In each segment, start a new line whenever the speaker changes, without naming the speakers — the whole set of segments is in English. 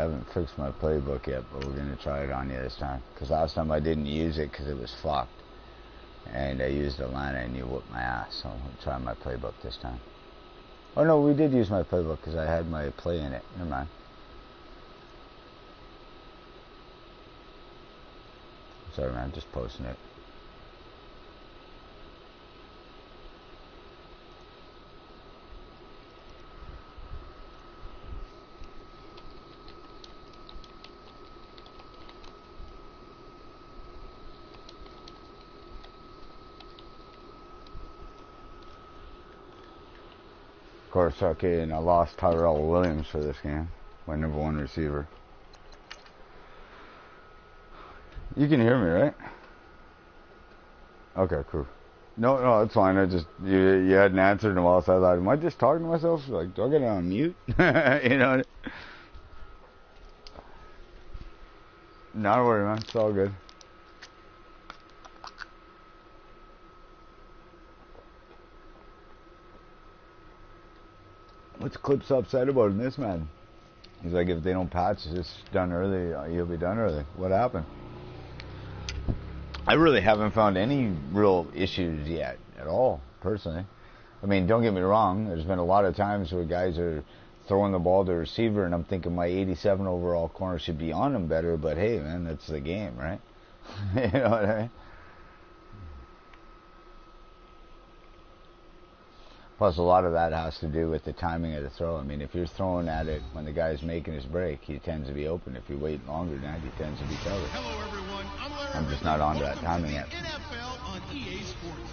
haven't fixed my playbook yet, but we're going to try it on you this time. Because last time I didn't use it because it was fucked. And I used Atlanta and you whooped my ass. So I'm going to try my playbook this time. Oh no, we did use my playbook because I had my play in it. Never mind. Sorry man, just posting it. Of course, okay, and I lost Tyrell Williams for this game, my number one receiver. You can hear me, right? Okay, cool. No, it's fine. I just you hadn't answered in a while, so I thought, am I just talking to myself? Like, do I get it on mute? You know. Not a worry, man. It's all good. What's Clips upset about in this, man? He's like, if they don't patch this done early, you'll be done early. What happened? I really haven't found any real issues yet at all, personally. I mean, don't get me wrong. There's been a lot of times where guys are throwing the ball to the receiver, and I'm thinking my 87 overall corner should be on him better. But hey, man, that's the game, right? You know what I mean? Plus, a lot of that has to do with the timing of the throw. I mean, if you're throwing at it when the guy's making his break, he tends to be open. If you wait longer than that, he tends to be covered.
Hello, everyone.
I'm just not on to that timing yet.
NFL on EA Sports.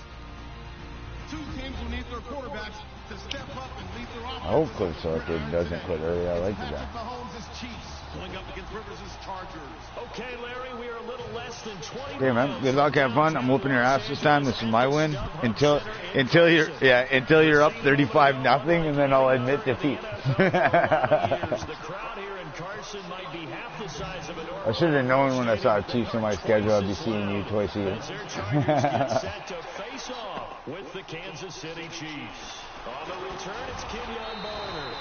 Two teams will need their quarterbacks to step up and lead their offense.
I hope Clips Arcade doesn't quit early. I like that.
Mahomes' Chiefs going up against Rivers' Chargers.
Okay, Larry, we are a little less than 20.
Okay, man. Good luck. Have fun. I'm whooping your ass this time. This is my win until you're up 35-0, and then I'll admit defeat. I should have known when I saw Chiefs on my schedule, I'd be seeing you twice a year.
Set to face off with the Kansas City Chiefs. On the return, it's Kenyon Barner.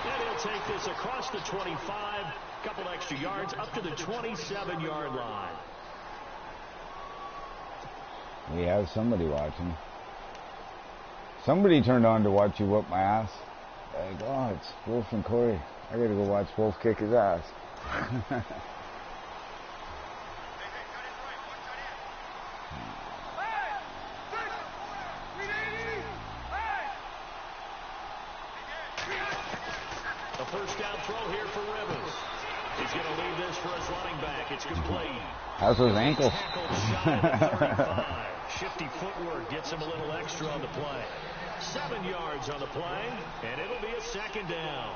And he'll take this across the 25, couple extra yards, up to the 27-yard line.
We have somebody watching. Somebody turned on to watch you whoop my ass. Like, oh, it's Wolf and Corey. I gotta go watch Wolf kick his ass.
A first down throw here for Rivers. He's going to leave this for his running back. It's complete.
How's those ankles?
Shifty footwork gets him a little extra on the play. 7 yards on the play, and it'll be a second down.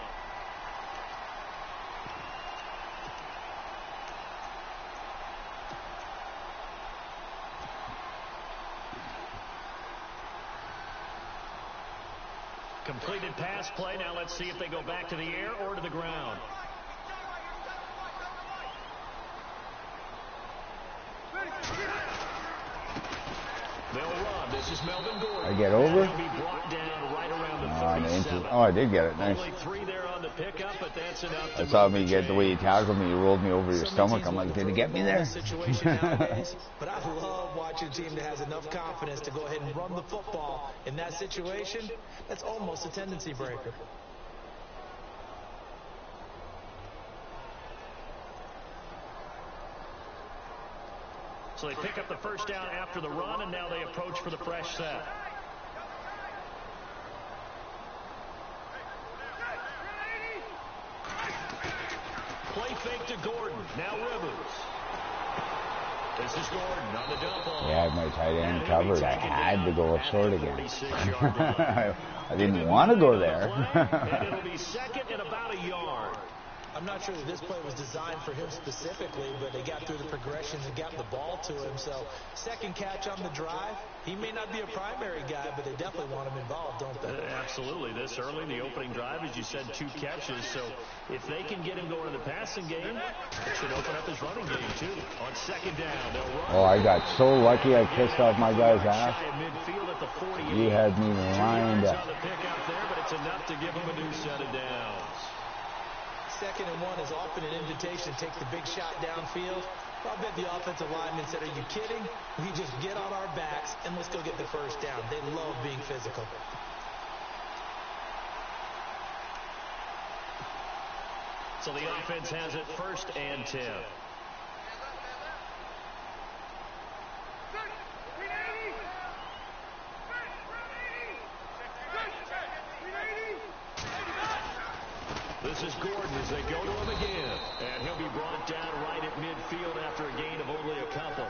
Completed pass play. Now let's see if they go back to the air or to the ground. They'll run. This is Melvin Gordon.
I get over?
He'll be brought down right around the 37.
Oh, I did get it. Nice.
Only 3 there on the pickup, but that's enough to
I saw me get the way you tackled me. You rolled me over your stomach. I'm like, did he get me there?
But I love watching a team that has enough confidence to go ahead and run the football in that situation. That's almost a tendency breaker.
So they pick up the first down after the run, and now they approach for the fresh set. Play fake to Gordon. Now Rivers. This is Gordon on the dump off.
Yeah, I had my tight end covered. I had to go up short again. I didn't want to go there.
And it'll be second and about a yard.
I'm not sure that this play was designed for him specifically, but they got through the progressions and got the ball to him. So, second catch on the drive. He may not be a primary guy, but they definitely want him involved, don't they?
Absolutely. This early in the opening drive, as you said, 2 catches. So, if they can get him going in the passing game, it should open up his running game, too. On second down, they'll run.
Oh, I got so lucky I pissed off my guy's ass. He had me lined up.
On the pick out there, but it's enough to give him a new set of downs.
2nd and 1 is often an invitation to take the big shot downfield. I bet the offensive lineman said, are you kidding? We just get on our backs and let's go get the first down. They love being physical.
So the offense has it 1st and 10. This is Gordon as they go to him again. And he'll be brought down right at midfield after a gain of only a couple.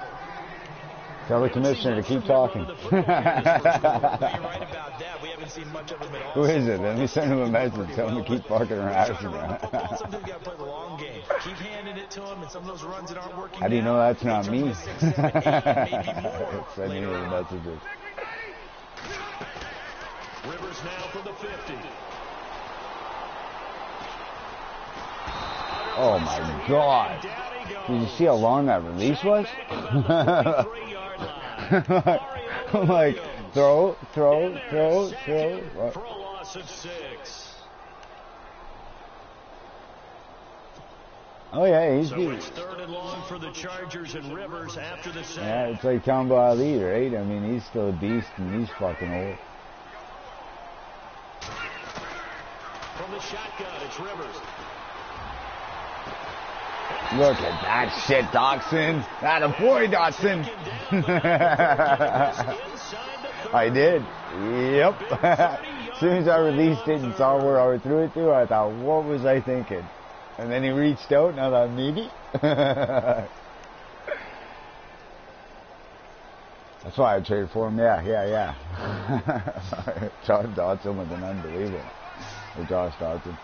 Tell the commissioner to keep talking.
You're right about that. We haven't seen much of him at all.
Who is it? Let me send him a message. Tell him to keep fucking harassing him.
Sometimes you got to play the long game. Keep handing it to him, and some of those runs that aren't working.
How do you know that's not me?
Send
me the messages.
Rivers now from the 50.
Oh my God. Did you see how long that release was? I'm like, throw.
For a loss of 6.
Oh yeah, he's
So
good.
it's 3rd and long for the Chargers and Rivers after the sack.
Yeah, it's like Combo Ali, right? I mean, he's still a beast and he's fucking old.
From the shotgun, it's Rivers.
Look at that shit, Dotson. That a boy, Dotson. I did. Yep. As soon as I released it and saw where I threw it to, I thought, what was I thinking? And then he reached out and I thought, maybe? That's why I traded for him. Yeah. John Dotson was an unbelievable. Or Josh Dotson.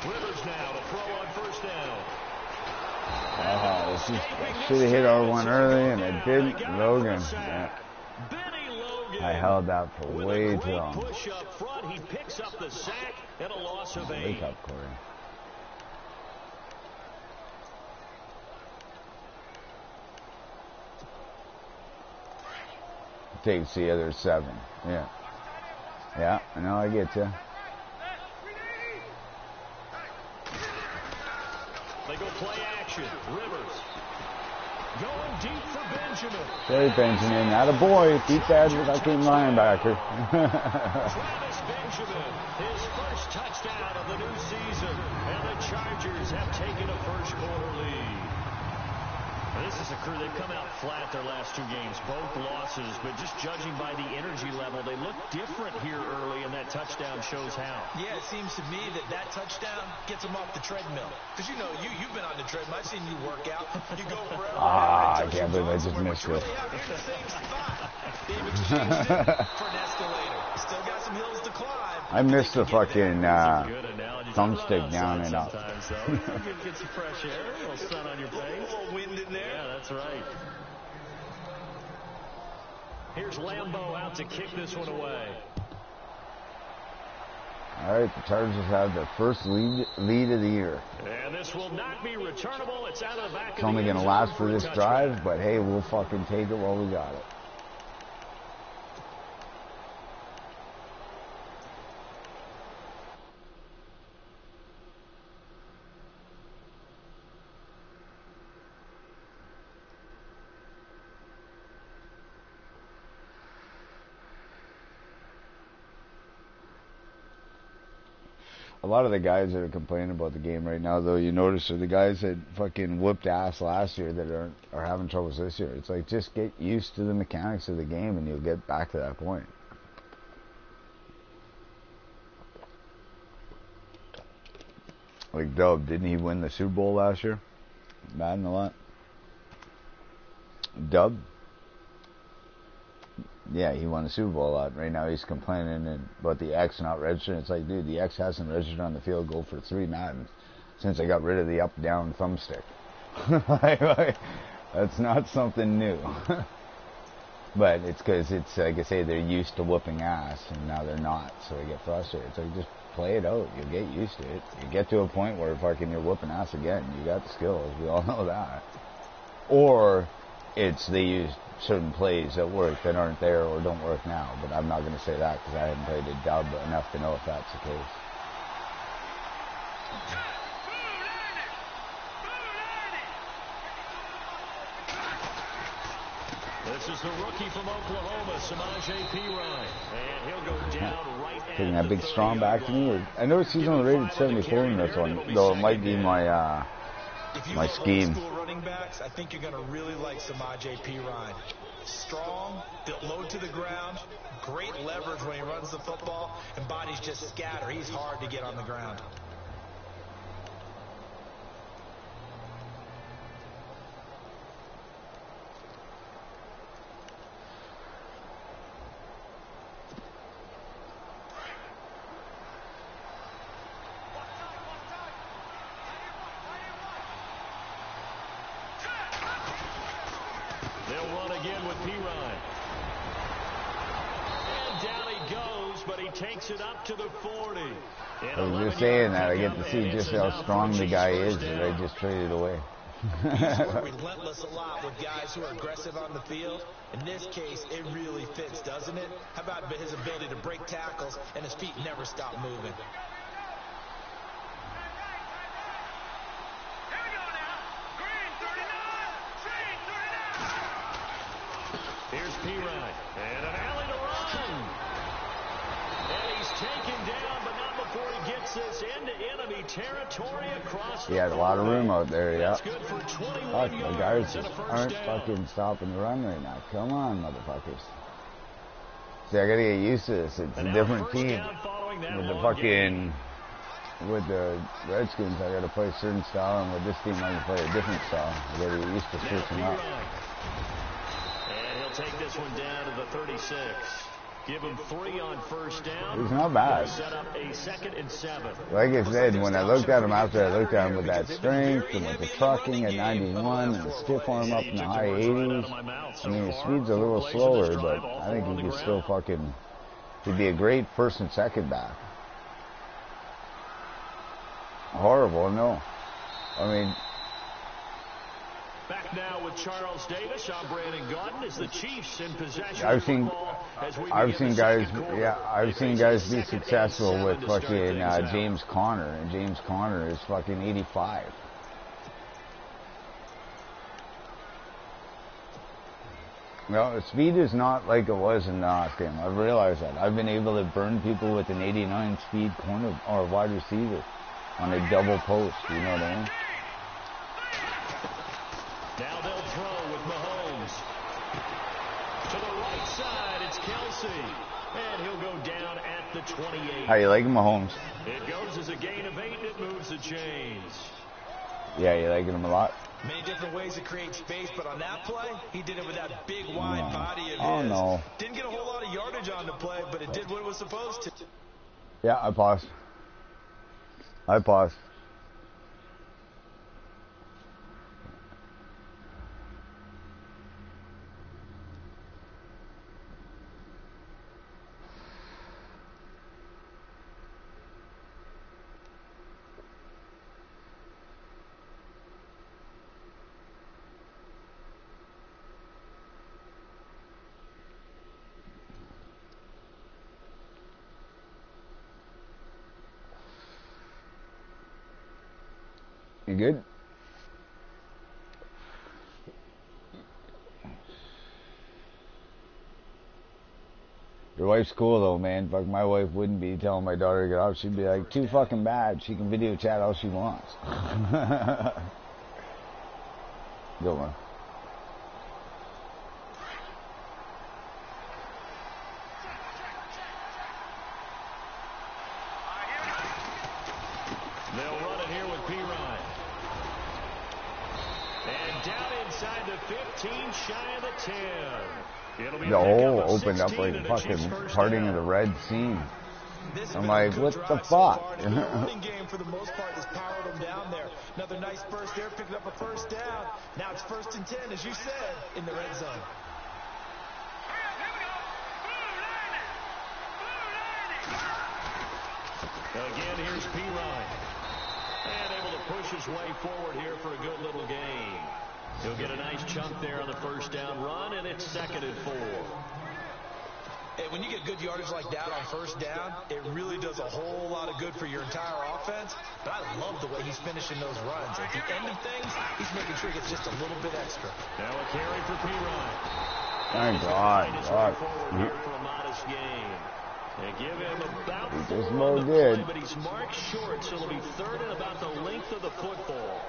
Rivers now to throw on 1st down.
I should have hit R1 early and it didn't. Logan. Yeah. I held that for way too long.
Push up front, he picks up the sack and a loss of 8.
Wake up, Corey. Takes the other 7. Yeah. Yeah, I know, I get you.
They go play action. Rivers going deep for Benjamin.
Hey, Benjamin, not a boy. Beat that fucking linebacker.
Travis Benjamin, his first touchdown of the new season. And the Chargers have taken a first-quarter lead. This is a crew, they've come out flat their last 2 games, both losses, but just judging by the energy level, they look different here early, and that touchdown shows how.
Yeah, it seems to me that touchdown gets them off the treadmill. Because, you know, you've been on the treadmill. I've seen you work out. You go forever.
I can't believe I just missed it.
For an escalator. Still got some hills to climb.
I missed the fucking thumbstick down and up.
Get some fresh air, a little sun on your face.
A little wind in there.
Yeah, that's right. Here's Lambeau out to kick this one away.
All right, the Chargers have their first lead of the year.
And this will not be returnable. It's out of the back.
It's only going to last for this drive, but hey, we'll fucking take it while we got it. A lot of the guys that are complaining about the game right now, though, you notice, are the guys that fucking whooped ass last year that are having troubles this year. It's like, just get used to the mechanics of the game and you'll get back to that point. Like Dub, didn't he win the Super Bowl last year? Madden a lot. Dub? Yeah, he won the Super Bowl a lot. Right now he's complaining about the X not registering. It's like, dude, the X hasn't registered on the field goal for 3 Maddens since I got rid of the up-down thumbstick. That's not something new. But it's because it's, like I say, they're used to whooping ass, and now they're not, so they get frustrated. It's like, just play it out. You'll get used to it. You get to a point where fucking you're whooping ass again. You got the skills. We all know that. Or It's they use certain plays that work that aren't there or don't work now. But I'm not going to say that because I haven't played a dub enough to know if that's the case.
This is the rookie from Oklahoma, Samaje Perine. And he'll go down right at
Taking that big
the
strong
30-yard
back to me.
line.
I noticed he's only rated 74 in this one, though it might be my my scheme.
If you love old school running backs, I think you're going to really like Samaje Perine. Strong, built low to the ground, great leverage when he runs the football, and bodies just scatter. He's hard to get on the ground.
They'll run again with Perine. And down he goes, but he takes it up to the 40.
I was just saying that. I get to see just how strong the guy is that I just traded away.
He's worked relentless a lot with guys who are aggressive on the field. In this case, it really fits, doesn't it? How about his ability to break tackles and his feet never stop moving?
Here's Perine. And an alley to run. And he's taken down, but not before he gets this into enemy territory across the
He had a lot of room out there, yeah.
That's good for 21
Fuck, the
yards
guys
and
just
a first
aren't
down.
fucking stopping the run right now. Come on, motherfuckers. See, I gotta get used to this. It's
And
a
now
different
first
team.
down following that
With the
long
fucking, with the Redskins, I gotta play a certain style, and with this team, I can play a different style. I gotta get used to
Now
switching up.
Perine. And he'll take this one down to the 36. Give him 3 on first down.
He's not bad.
Set up a 2nd and 7.
Like I said, when I looked at him after I looked at him with that strength and with the trucking at 91 and the stiff arm up in the high 80s, I mean, his speed's a little slower, but I think he could still fucking, he'd be a great first and second back. Horrible, no. I mean,
Back now with Charles Davis. I'm Brandon Gaudin as the Chiefs in possession
I've
of
seen,
football as we
I've
begin
seen
the
guys,
second quarter.
yeah, I've seen guys be successful with
to start
fucking
things out.
James Conner, and James Conner is fucking 85. No, the speed is not like it was in the last game. I've realized that. I've been able to burn people with an 89 speed corner or wide receiver on a double post. You know what I mean?
Now they'll throw with Mahomes. To the right side, it's Kelsey. And he'll go down at the 28.
How you like Mahomes?
It goes as a gain of 8, and it moves the chains.
Yeah, you liking him a lot?
Many different ways to create space, but on that play, he did it with that big, wide body of his.
Oh, no.
Didn't get a whole lot of yardage on the play, but it did what it was supposed to.
Yeah, I paused. I paused. You good? Your wife's cool though, man. Fuck, my wife wouldn't be telling my daughter to get off. She'd be like, too fucking bad. She can video chat all she wants. Go on.
They'll run it here with Perine. And down inside the 15, shy of the 10. It'll be
The
a pickup
hole
of
opened up
16
like
and a
fucking
Chiefs first
parting
down.
of the Red Sea.
This has
I'm
been
like,
a good
what the
drive so
fuck?
far. The running game, for the most part, has powered them down there. Another nice burst there, picking up a first down. Now it's 1st and 10, as you said, in the red zone.
Again, here's Perine. And able to push his way forward here for a good little gain. He'll get a nice chunk there on the first down run, and it's 2nd and 4.
Hey, when you get good yardage like that on first down, it really does a whole lot of good for your entire offense. But I love the way he's finishing those runs. At the end of things, he's making sure he gets just a little bit extra.
Now a carry for P-Ryan.
Thank God.
For a modest gain. They give him about
He
4
just
on
no
the
good.
play, but he's marked short, so it'll be 3rd and about the length of the football.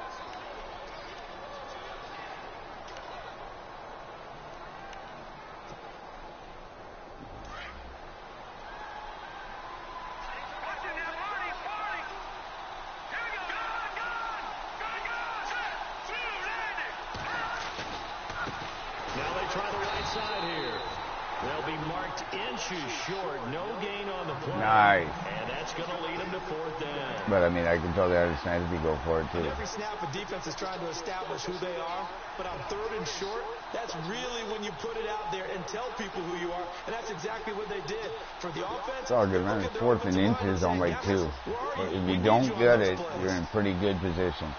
Inches short, no gain on the play.
Nice.
And that's going to lead him to 4th down.
But I mean, I can totally understand if you go for it too.
Every snap, a defense is trying to establish who they are. But on 3rd and short, that's really when you put it out there and tell people who you are. And that's exactly what they did. For the offense,
it's all good, man. It's 4th and inches on like 2. But if you don't get it, you're in pretty good position.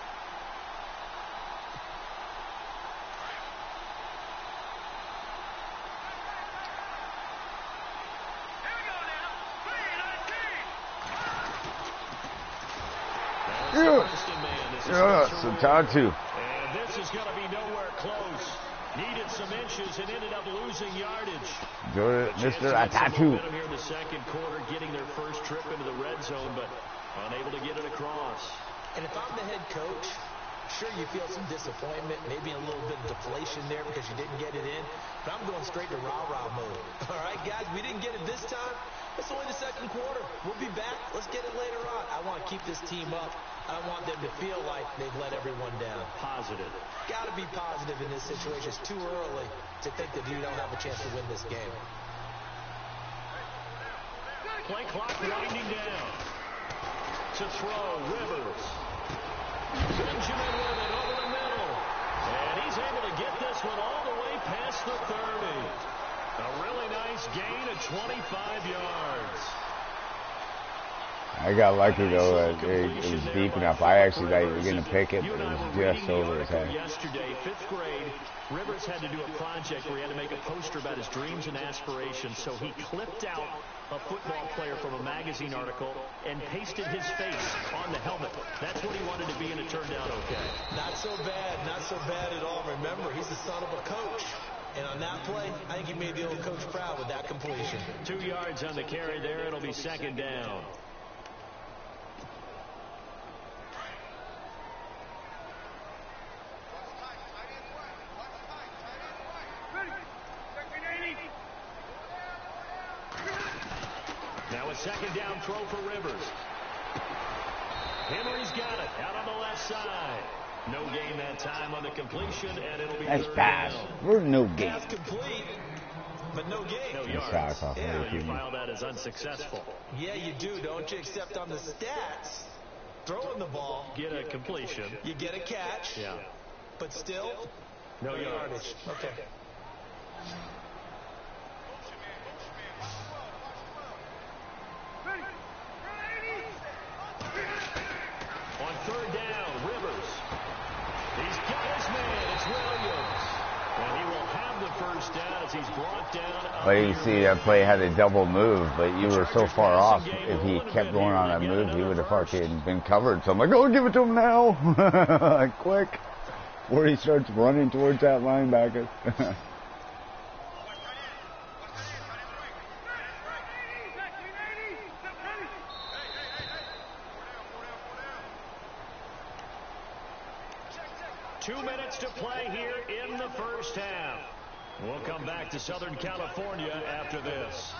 Satatu.
And this is going to be nowhere close. Needed some inches and ended up losing yardage.
Good, Mr. Atatu.
Here in the 2nd quarter, getting their first trip into the red zone, but unable to get it across.
And if I'm the head coach, sure you feel some disappointment, maybe a little bit of deflation there because you didn't get it in. But I'm going straight to rah-rah mode. All right, guys, we didn't get it this time. It's only the 2nd quarter. We'll be back. Let's get it later on. I want to keep this team up. I want them to feel like they've let everyone down.
Positive.
Got to be positive in this situation. It's too early to think that you don't have a chance to win this game.
Play clock winding down. To throw, Rivers. Benjamin with it over the middle. And he's able to get this one all the way past the 30. A really nice gain of 25 yards.
I got lucky though. It was deep enough. I actually thought you were going to pick it, but it was just over his head.
Yesterday, 5th grade, Rivers had to do a project where he had to make a poster about his dreams and aspirations. So he clipped out a football player from a magazine article and pasted his face on the helmet. That's what he wanted to be, and it turned out okay.
Not so bad at all. Remember, he's the son of a coach. And on that play, I think he made the old coach proud with that completion.
2 yards on the carry there. It'll be 2nd down. Now a 2nd down throw for Rivers. Henry's got it out on the left side. No gain that time on the completion, and it'll be
nice pass. We're no gain.
Pass complete, but no gain.
No yards. Yeah, you file that as unsuccessful.
Yeah, you do, don't you? Except on the stats, throwing the ball,
get a completion.
You get a catch.
Yeah.
But still,
no yardage.
Okay.
On 3rd down, Rivers. He's got his man. It's Williams. And he will have the first down as he's brought down.
But you see, that play had a double move, but you were so far off. If he kept going on that move, he would have fucking been covered. So I'm like, oh, give it to him now. Like, quick. Before he starts running towards that linebacker.
To play here in the first half. We'll come back to Southern California after this.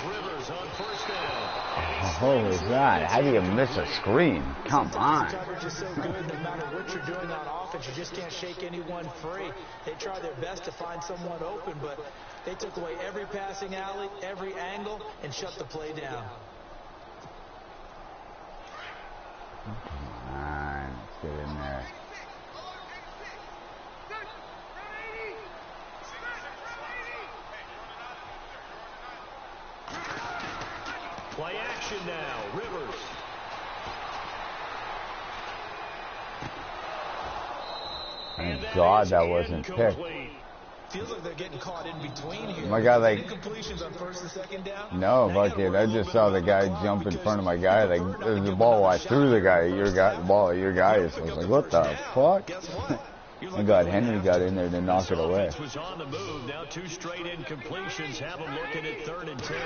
Rivers on 1st down.
Holy God, how do you miss a screen? Come on.
Coverage is so good, no matter what you're doing on offense, you just can't shake anyone free. They try their best to find someone open, but they took away every passing alley, every angle, and shut the play down.
Come on, let's get in there.
Play action now. Rivers.
Thank God that wasn't picked.
Feels like they're getting caught in between here.
My God, like,
incompletions on first and second down.
no, fuck it. I just saw the guy jump in front of my guy. Like, there's the ball. I threw the guy. The ball at your guy. So I was like, what the fuck? My God, Henry got in there to knock it away.
Was on the move. Now 2 straight incompletions have him looking at 3rd and 10.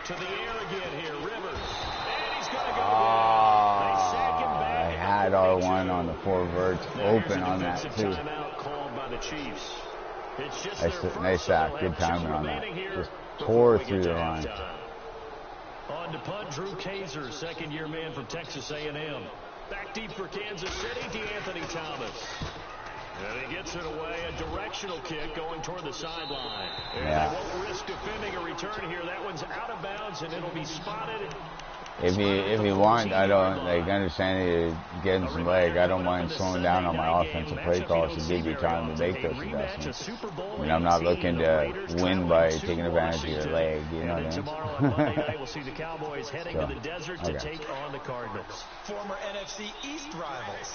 To the air again here, Rivers. And he's going to go down. They sack him back.
I had R1 on the 4 verts open on that too.
Timeout called by the Chiefs. It's just
Nice sack. Good timing on that. Just tore through the line.
On to punt, Drew Kaiser, second-year man from Texas A&M. Back deep for Kansas City, DeAnthony Thomas. And he gets it away, a directional kick going toward the sideline. And they won't risk defending a return here. That one's out of bounds, and it'll be spotted.
If you want, I don't, like, understand you getting some leg. I don't mind slowing down on my offensive play calls to give you time to make those adjustments. I mean, I'm not looking to win by taking advantage of your leg, you know what I mean?
Tomorrow on Monday night, we'll see the Cowboys heading to the desert to take on the Cardinals.
Former NFC East rivals.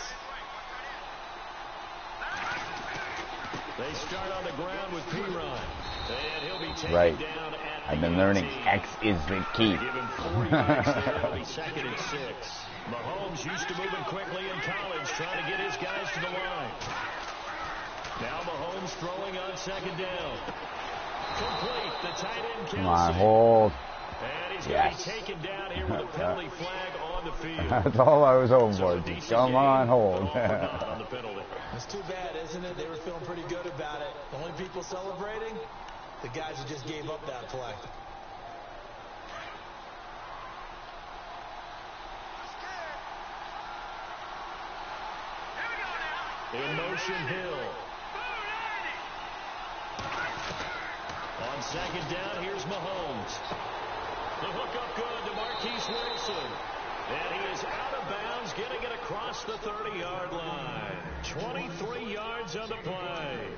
They start on the ground with P-Run. And he'll be taken down at
I've been learning X is the key.
Give him 4 yards there. It'll be 2nd and 6. Mahomes used to moving quickly in college, trying to get his guys to the line. Now Mahomes throwing on 2nd down. Complete. The tight end Kelsey.
Come on, hold.
And he's going to be taken down here with a penalty flag on the field.
That's all I was hoping for. Just come on, hold.
On the penalty.
It's too bad, isn't it? They were feeling pretty good about it. The only people celebrating, the guys who just gave up that play.
In motion, Hill. On 2nd down, here's Mahomes. The hook up good to Marquise Wilson. And he is out of bounds, getting it across the 30-yard line. 23 yards on the play.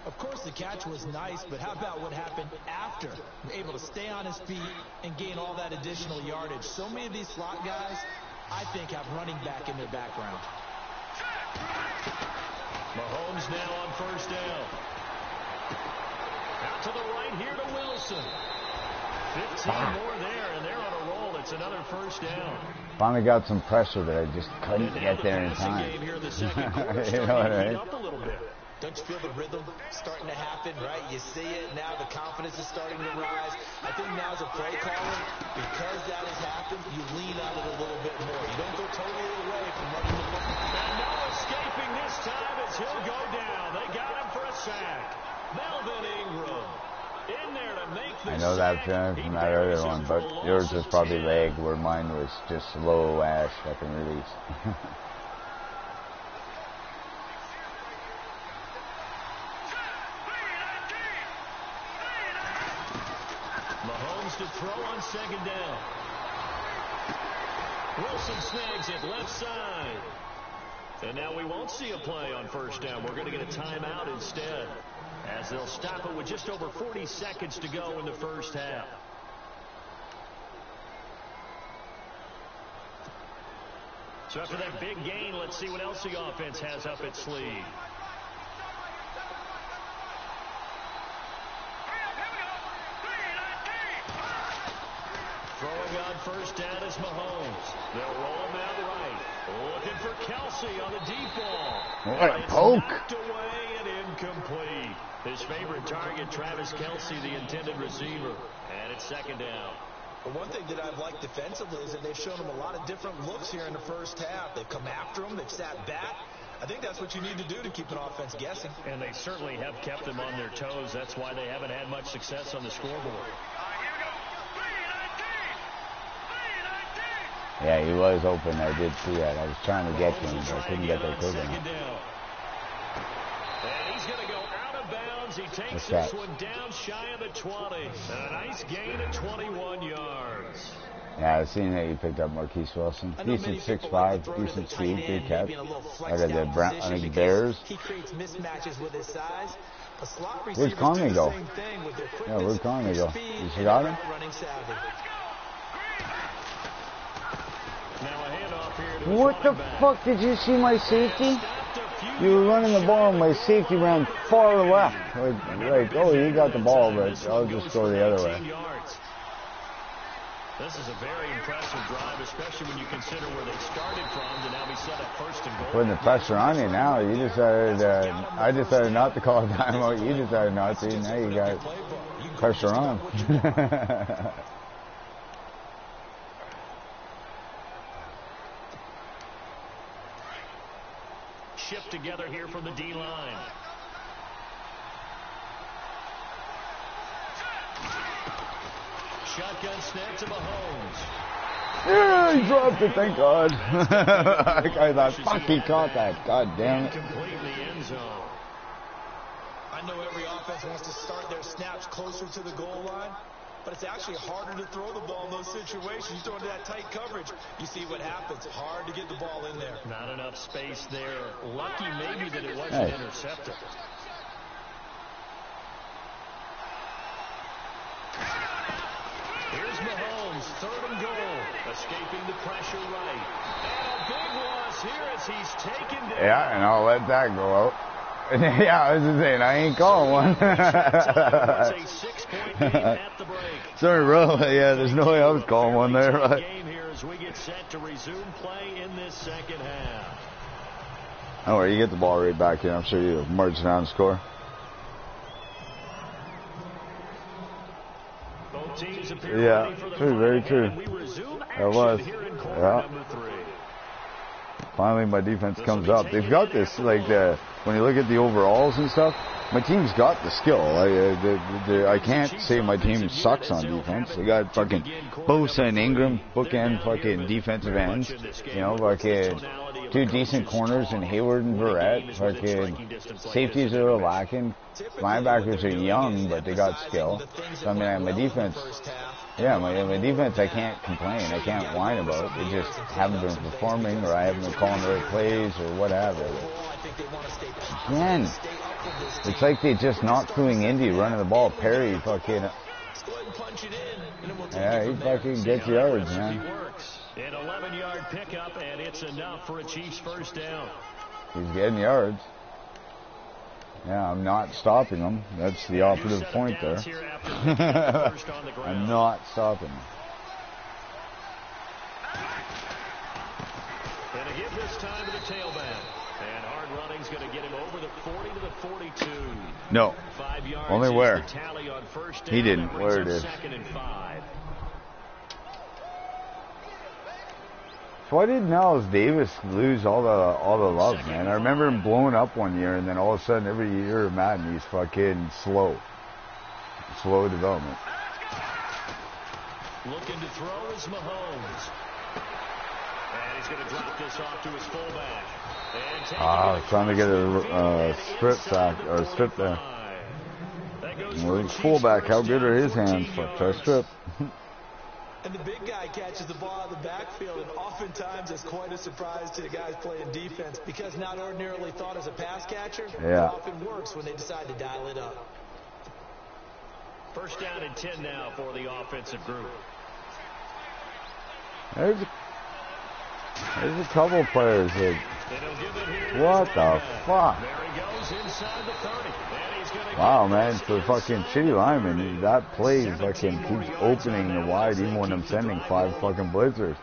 Of course, the catch was nice, but how about what happened after? Able to stay on his feet and gain all that additional yardage. So many of these slot guys, I think, have running back in their background.
Mahomes now on 1st down. Out to the right here to Wilson. 15 more there, and they're on a roll. It's another 1st down.
Finally got some pressure that I just couldn't get there in time.
Here in the second quarter,
you know what I mean?
up a little bit.
Don't you feel the rhythm starting to happen, right? You see it now. The confidence is starting to rise. I think now as a play caller, because that has happened, you lean on it a little bit more. You don't go totally away from running the ball.
And no escaping this time as he'll go down. They got him for a sack. Melvin Ingram in there to make the
I know that feeling from that other one, but yours was probably leg, where mine was just slow ass fucking release.
Mahomes to throw on 2nd down. Wilson snags it left side. And now we won't see a play on 1st down. We're going to get a timeout instead, as they'll stop it with just over 40 seconds to go in the 1st half. So after that big gain, let's see what else the offense has up its sleeve. Throwing on 1st down is Mahomes. They'll roll him out right. Looking for Kelsey on the deep ball.
What a poke.
Knocked away and incomplete. His favorite target, Travis Kelsey, the intended receiver. And it's 2nd down.
But one thing that I've liked defensively is that they've shown him a lot of different looks here in the 1st half. They've come after him. They've sat back. I think that's what you need to do to keep an offense guessing.
And they certainly have kept them on their toes. That's why they haven't had much success on the scoreboard.
Yeah, he was open. I did see that. I was trying to get to him, but I couldn't get there quick enough.
And he's going to go out of bounds. He takes this one down shy of the 20. And a nice gain of 21 yards.
Yeah, I've seen that you picked up Marquise Wilson. Decent 6'5", decent speed, good catch. Like I did the Bears.
He creates mismatches with his size. A slot
Where'd Conley go? Yeah, where'd Conley go? You got him? What the fuck? Did you see my safety? You were running the ball and my safety ran far left. Like, oh, you got the ball, but I'll just go the other way.
This is a very impressive drive, especially when you consider where they started from to now be set up first and goal.
Putting the pressure on you now. You decided, I decided not to call a timeout. You decided not to. Now you got pressure on.
Shift together here from the D-line. Shotgun snap to Mahomes.
Yeah, he dropped it, thank God. I thought, fuck, he caught that. God damn it.
Complete in the end zone.
I know every offense wants to start their snaps closer to the goal line, but it's actually harder to throw the ball in those situations. You throw into that tight coverage, you see what happens. Hard to get the ball in there.
Not enough space there. Lucky maybe that it wasn't intercepted. Here's Mahomes, third and goal. Escaping the pressure right. And a big loss here as he's taken down.
Yeah, and I'll let that go out. Yeah, I was just saying, I ain't calling one.
It's a 6-point game at the break.
Sorry, bro. Yeah, there's no way I was calling one there. Right?
Game here as we get set to resume play in this second half.
Don't worry, you get the ball right back here. I'm sure you march down and score.
Both teams appear ready for the
true, very
play,
true.
and we resume
That
action
was.
here in quarter
Yeah.
number 3.
Finally, my defense comes up. They've got this, like, when you look at the overalls and stuff, my team's got the skill. I can't say my team sucks on defense. They got fucking Bosa and Ingram, bookend fucking defensive ends. You know, fucking 2 decent corners in Hayward and Verrett. Fucking safeties are lacking. Linebackers are young, but they got skill. So, I mean, my defense... Yeah, my defense, I can't complain. I can't whine about it. They just haven't been performing, or I haven't been calling the right plays, or whatever. Again, it's like they just knocked doing Indy running the ball. Perry fucking... Yeah, he fucking gets yards, man.
An 11-yard pickup, and it's enough for a Chiefs first down.
He's getting yards. Yeah, I'm not stopping him. That's the operative point there. I'm not stopping him.
And a give this time to the tailback. And hard running's going to get him over the 40 to the 42.
No.
5 yards.
Only where?
The tally on first down.
He didn't. Where it is.
Second and 5.
Why did Niles Davis lose all the love, man? I remember him blowing up one year, and then all of a sudden, every year of Madden, he's fucking slow development.
Looking to throw is Mahomes, and he's going to drop this off to his fullback.
Trying to get a strip sack or strip there. Well, fullback, how good are his hands? Try strip.
And the big guy catches the ball out of the backfield, and oftentimes it's quite a surprise to the guys playing defense because not ordinarily thought as a pass catcher, it often works when they decide to dial it up.
First down and 10 now for the offensive group.
There's a couple players that... What the fuck?
There he goes inside the 30.
Wow, man, for fucking shitty lineman, that play fucking keeps opening the wide even when I'm sending 5 fucking blitzers.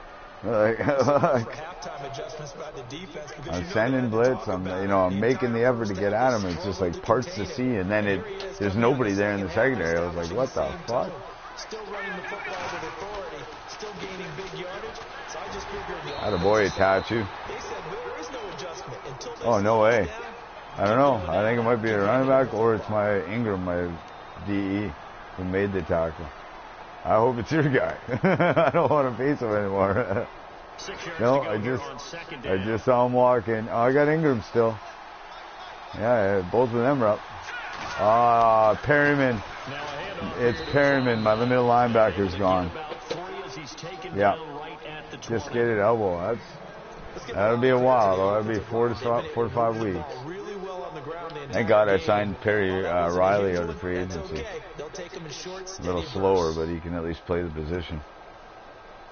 I'm sending blitz, I'm making the effort to get at him. It's just like parts to see, and then there's nobody there in the secondary. I was like, what the fuck?
Still running the football with authority, still gaining big yardage. So I just figured
Had a boy attach you.
They said there is no adjustment until they
Oh, no way. I don't know. I think it might be a running back, or it's my Ingram, my DE, who made the tackle. I hope it's your guy. I don't want to face him anymore. No, I just saw him walking. Oh, I got Ingram still. Yeah, both of them are up. Perryman. It's Perryman. My middle linebacker's gone.
as he's taken
Yeah.
down right at the 20.
Dislocated elbow. That'll be a while, though. That'll be 4 to 5 weeks.
Really well on the ground the
Thank
entire
God I
game.
signed Perry Riley out of free
That's
agency.
okay. They'll take him in short,
A little
steady
slower,
bursts.
but he can at least play the position.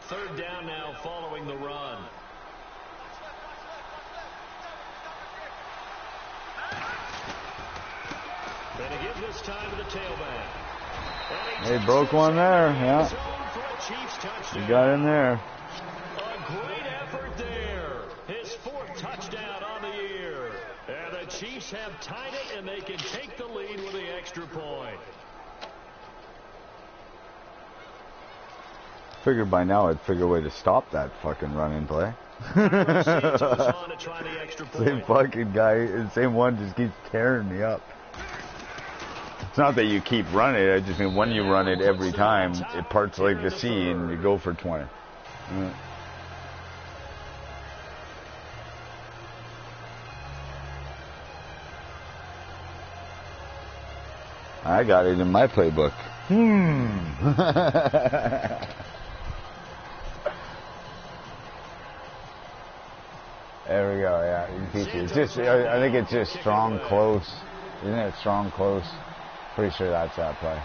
Third down now following the run. And he gives this time to the tailback.
They broke one there, yeah. He got in there.
A great effort there. His 4th touchdown on the year. And the Chiefs have tied it, and they can take the lead with the extra point.
Figured by now I'd figure a way to stop that fucking running play.
Proceeds on to try the extra
Same
point.
fucking guy, the same one just keeps tearing me up. It's not that you keep running it, I just mean when you run it every time, it parts like the sea and you go for 20. Yeah. I got it in my playbook. There we go, yeah. You can teach it. It's just, I think it's just strong, close. Isn't it strong, close? Pretty sure that's that play.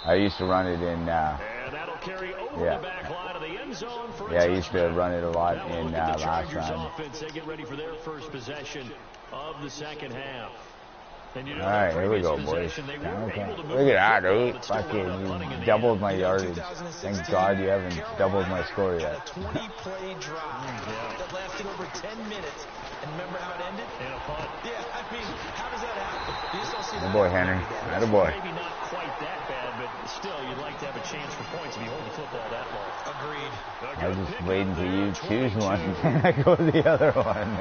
I used to run it in,
And that'll carry over
yeah.
the back line of the end zone for a
Yeah, I used to
touchdown.
run it a lot
Now we'll
in
look at the
last
Chargers
round.
offense. They get ready for their first possession of the second half. And you know,
All right,
their
here we
previous
go, boys.
possession, they
Down
were
the
able to
count.
move
Look
the
at that,
football,
dude.
but still wound up punting
Fucking
in the
doubled
end.
my yardage. Thank God you haven't doubled my score
Had
yet.
a 20-play drive that lasted over 10 minutes. And remember how it ended?
And a punt.
Yeah, I mean, how does that happen? You just don't see
Good
that.
boy, Henry. Attaboy.
Maybe not quite that bad, but still, you'd like to have a chance for points if you hold the football that long.
Agreed.
I was just waiting till you choose one, and I go to the other one.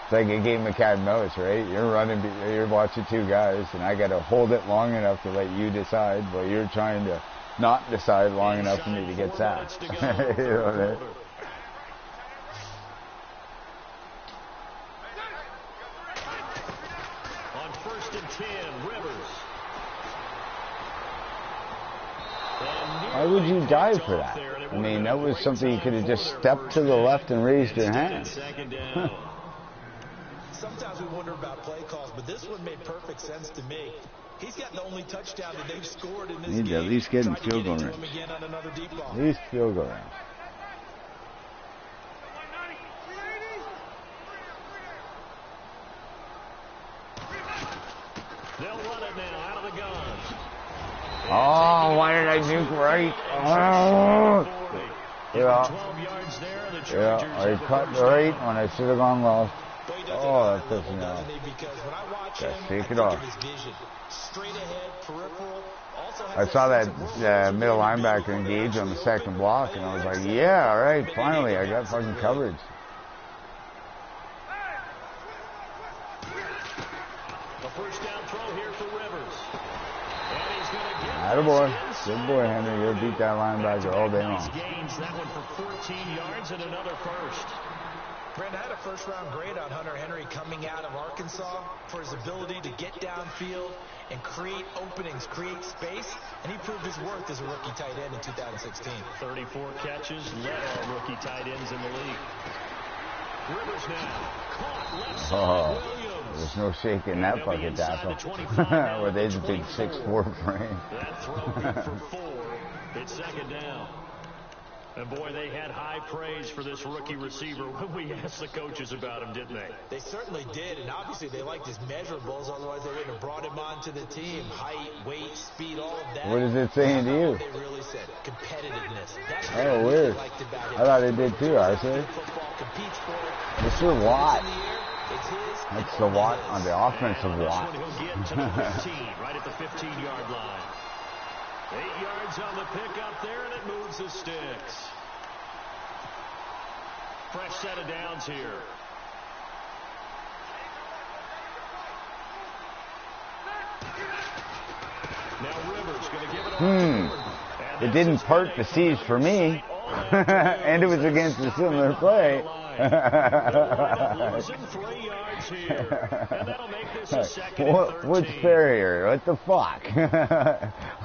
It's like a game of cat and mouse, right? You're watching two guys, and I got to hold it long enough to let you decide, while you're trying to not decide long enough for me to get sacked. You know what I mean?
On 1st and 10, Rivers.
Why would you dive for that? I mean, that was something you could have just stepped to the left and raised your hand.
Second down.
Sometimes we wonder about play calls, but this one made perfect sense to me. He's got the only touchdown that they've scored in this
Need to
game.
at least get in
Tried to
field goal
it to him
range.
again on another deep ball.
At least field goal range.
They'll run it now out of the gun.
Oh, why did I nuke right? Oh. Yeah.
12 yards there. The Chargers
Yeah, I
have the
cut
first
right
down.
when I should have gone left.
But he does
Oh,
it
that
at
pisses
level,
me off.
doesn't he? Because when I watch
Just
him,
take
I
it
think
off.
of his vision. Straight ahead, peripheral. Also has
I saw that
sense of where
middle
he's gonna
linebacker
be.
engage on the second block, and I was like, yeah, all right, finally, I got fucking coverage.
A first down throw here for Rivers. And he's going to get
Attaboy.
this
Good
inside.
boy, Henry. You'll beat that linebacker all day
Nice
long.
gains. That one for 14 yards and another first.
Brandon, I had a first-round grade on Hunter Henry coming out of Arkansas for his ability to get downfield and create openings, create space, and he proved his worth as a rookie tight end in 2016.
34 catches, led all rookie tight ends in the league. Rivers now caught left side.
Oh,
Williams.
there's no shaking that
They'll be
fucking
inside
tackle.
the 25 now
With
at
his
the
big
24.
6'4" frame.
That throw good for 4. It's second down. And boy, they had high praise for this rookie receiver when we asked the coaches about him, didn't they?
They certainly did, and obviously they liked his measurables, otherwise they wouldn't have brought him onto the team. Height, weight, speed, all of that.
What is it saying to you?
They really said competitiveness. That's what
Oh,
I really
weird.
liked about him.
I thought it did too, I say.
Football competes for it.
Mr. Watt.
It's in the air, it's his.
That's the Watt on the offensive
And on this
Watt.
one, he'll get to the 15, right at the 15-yard line. 8 yards on the pickup there, and it moves the sticks. Fresh set of downs here. Now Rivers going to give it off to Gordon. And
It
this
didn't
is
part
gonna
the seas for me.
all
And it was against a similar play.
Losing 3 yards here. And that'll make this a second and 13.
What's fair here? What the fuck?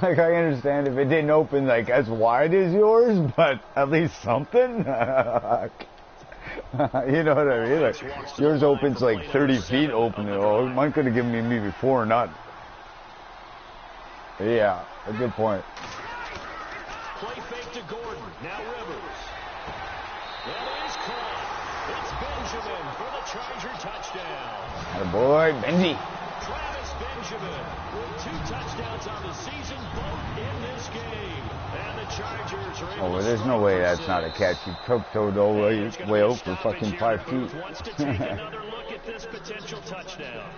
Like, I understand if it didn't open like as wide as yours, but at least something. You know what I mean? Like, yours opens like 30 feet open. Oh, mine could have given me before, not. Yeah, a good point.
Play fake to Gordon. Now Rivers. That is caught. It's Benjamin for the Charger touchdown.
Attaboy, Benji.
Travis Benjamin with 2 touchdowns on the season, both in this game. And the Chargers are able
Oh, well,
to
there's no
start
way
from
that's not a
6.
catch. He toe-toed all the
And it's
way,
gonna
way
be a
out for
stoppage
fucking
here.
5
Booth
feet.
wants to take another look at this potential touchdown.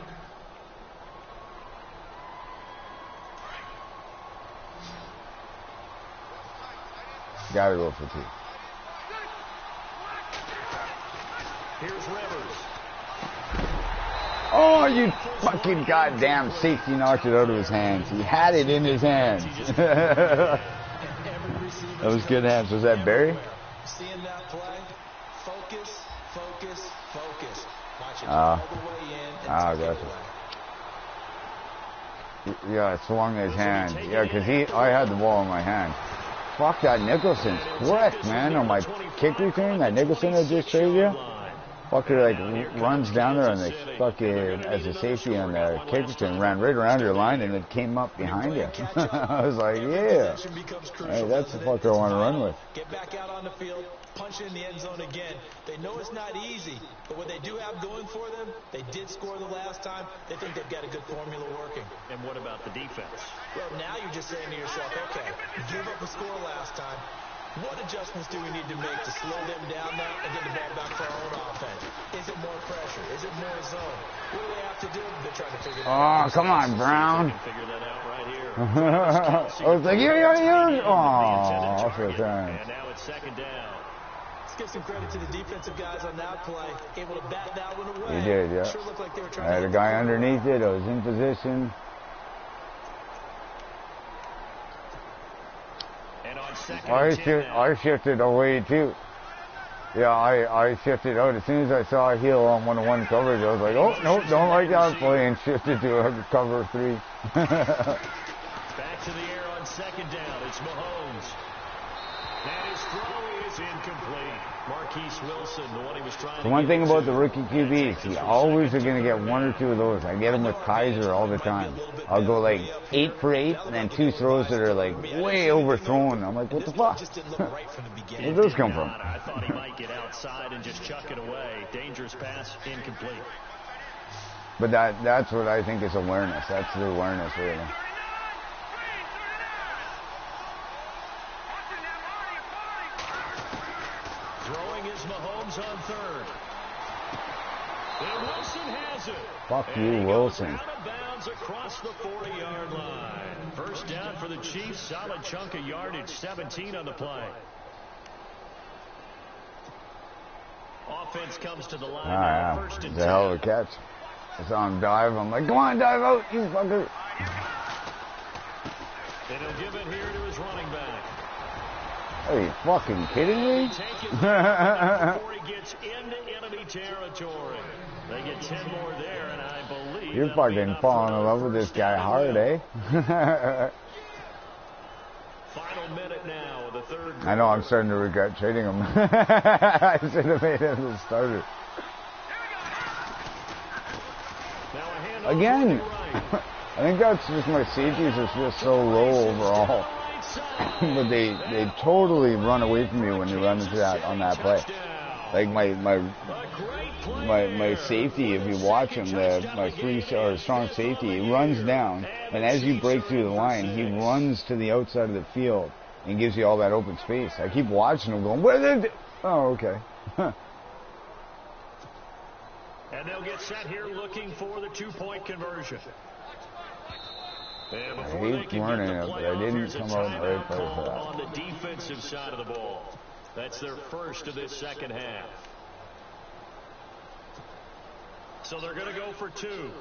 Gotta go for 2.
Here's Rivers.
Oh, you fucking goddamn safety knocked it out of his hands. He had it in his hands. That was good hands. Was that Barry?
Seeing that play, focus, focus, focus. Watch it
Ah.
all the way in and
Ah,
take it
gotcha.
away.
Yeah, it swung his hand. Yeah, because I had the ball in my hand. Fuck, that Nicholson's quick, man. On my kick return, that Nicholson I just showed you. Fucker, like, runs down there and they fucking, as a safety on the kick return, ran right around your line and then came up behind you. I was like, yeah. Hey, that's the fucker I want to run with.
Get back out on the field, punch in the end zone again. They know it's not easy, but what they do have going for them, they did score the last time. They think they've got a good formula working.
And what about the defense?
Well, now you're just saying to yourself, okay, give up a score last time. What adjustments do we need to make to slow them down now and get the ball back for our own offense? Is it more pressure? Is it more zone? What do they have to do? They're trying to figure that out.
Oh, come on, Brown.
Figure that out right here.
I was like, yeah. Oh, for a time.
And now it's 2nd down.
Let's give some credit to the defensive guys on that play. Able to bat that one away.
He did, yeah.
Sure looked like they were trying
I had
to
a guy underneath it. I was in position.
And on 2nd and 10 now.
I shifted away too. Yeah, I shifted out. As soon as I saw a heel on 1-on-1 coverage, I was like, oh, nope, don't like that play, and shifted to a cover 3.
Back to the air on 2nd down. It's Mahomes. And his throw is incomplete. Marquise Wilson, the one he was trying to
The one
get
thing about
into.
the rookie QBs, you always are going to get 1 or 2 of those. I get them with Kaiser all the time. I'll go like 8 for 8, and then 2 throws that are like way overthrown. I'm like, what the fuck?
just didn't look right from the beginning.
Where did those come from?
I thought he might get outside and just chuck it away. Dangerous pass, incomplete.
But that's what I think is awareness. That's the awareness, really.
Throwing is Mahomes on 3rd. And Wilson has it.
Fuck
And
you,
he
Wilson.
goes out of bounds across the 40-yard line. 1st down for the Chiefs. Solid chunk of yardage. 17 on the play. Offense comes to the line.
Ah,
now,
yeah.
1st and
It's a hell of a
10.
catch. I saw him dive. I'm like, come on, dive out, you fucker.
And he'll give it here to his running back.
Are you fucking kidding me?
Take it before he gets into enemy territory. They get 10 more there, and I believe
You're
that'll be
fucking
enough
falling
for
in love with this guy hard, eh?
Final minute now of the 3rd.
I know, I'm starting to regret trading him. I should have made him the starter.
Now a handoff
Again.
to the right.
I think that's just my safeties are just so low overall. But they totally run away from you when you run into that on that play. Like my safety, if you watch him, my free or strong safety, he runs down, and as you break through the line, he runs to the outside of the field and gives you all that open space. I keep watching him going, where did? Oh, okay.
And they'll get set here looking for the 2-point conversion. And
I
before they
hate
can
learning
get
it,
the
but
play
I
off,
didn't
here's a
come out in the right
timeout
place for
call
that.
on the defensive side of the ball. That's their first of this 2nd half. So they're going to go for 2.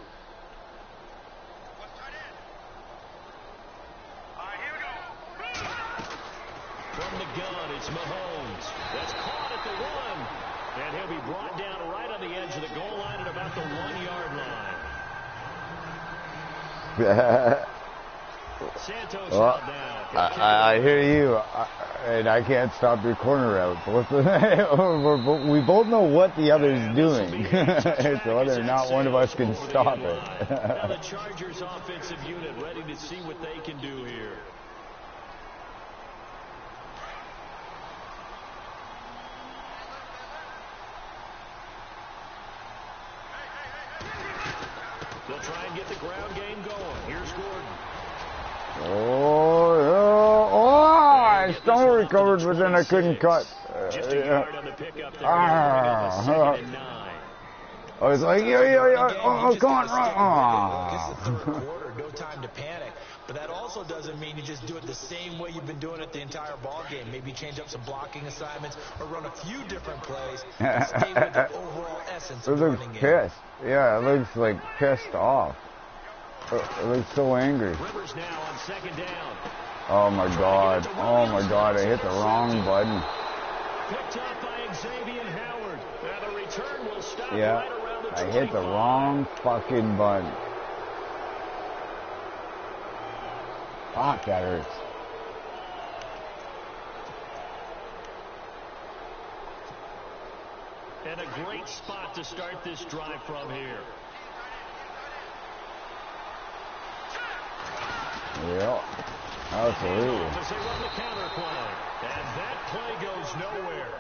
From the gun. It's Mahomes. That's caught at the 1. And he'll be brought down right on the edge of the goal line at about the 1-yard line. Santos
Well, I hear you, and I can't stop your corner route. We both know what the other is doing, so whether or not one of us can stop it.
Now the Chargers offensive unit ready to see what they can do here. They'll try and get the ground game going. Here's Gordon.
I still recovered, but then I couldn't cut.
Just a yard on the pickup there.
I was like, oh, come on, run.
It's the third quarter, no time to panic. But that also doesn't mean you just do it the same way you've been doing it the entire ball game. Maybe change up some blocking assignments or run a few different plays and stay with the overall essence of the running game.
Pissed. Yeah, it looks like pissed off. It looks so angry.
Rivers now on second down.
Oh my God. Oh my God. I hit the wrong button.
Picked up by Xavier Howard. Now the return will stop right around the 25.
I hit the wrong fucking button. Fuck, that hurts.
And a great spot to start this drive from here.
Yeah, absolutely.
As they run the counter play, and that play goes nowhere.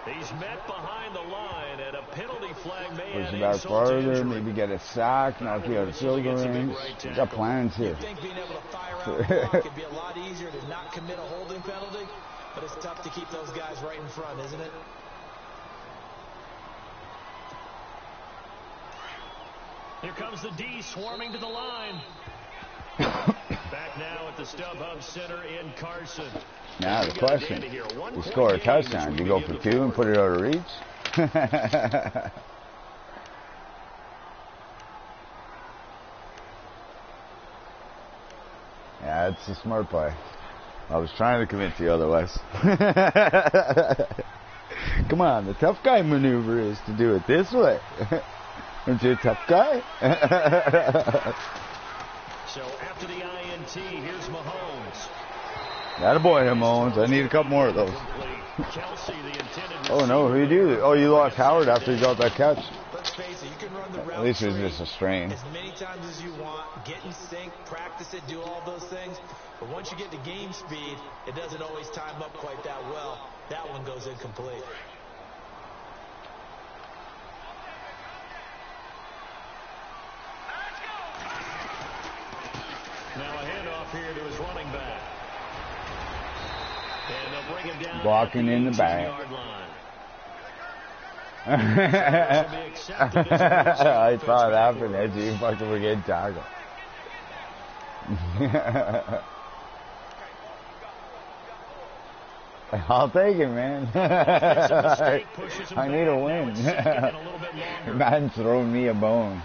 He's met behind the line, and a penalty flag may
Push
add
it back
insult to
farther,
injury.
maybe get a sack, knock you out of field range. We got plans here.
You think being able to fire out the block would be a lot easier to not commit a holding penalty, but it's tough to keep those guys right in front, isn't it?
Here comes the D swarming to the line. Back now at the StubHub Center in Carson.
Now the question, you score a touchdown, do you go for 2 and put it out of reach? Yeah, it's a smart play. I was trying to convince you otherwise. Come on, the tough guy maneuver is to do it this way. Aren't you a tough guy?
So after the INT, here's Mahomes.
Attaboy, Mahomes. I need a couple more of those.
Kelsey, the intended
Oh no, who do? Oh, you lost Howard after he got that catch.
Let's face it, you can run the route
At least it was
tree
just a strain.
as many times as you want, get in sync, practice it, do all those things. But once you get to game speed, it doesn't always time up quite that well. That one goes incomplete.
Now a handoff here to his running back. And they'll bring him down.
Blocking in the back. I saw it happen as you fucking were getting tackled. I'll take it, man. I need a win. Madden's throwing me a bone.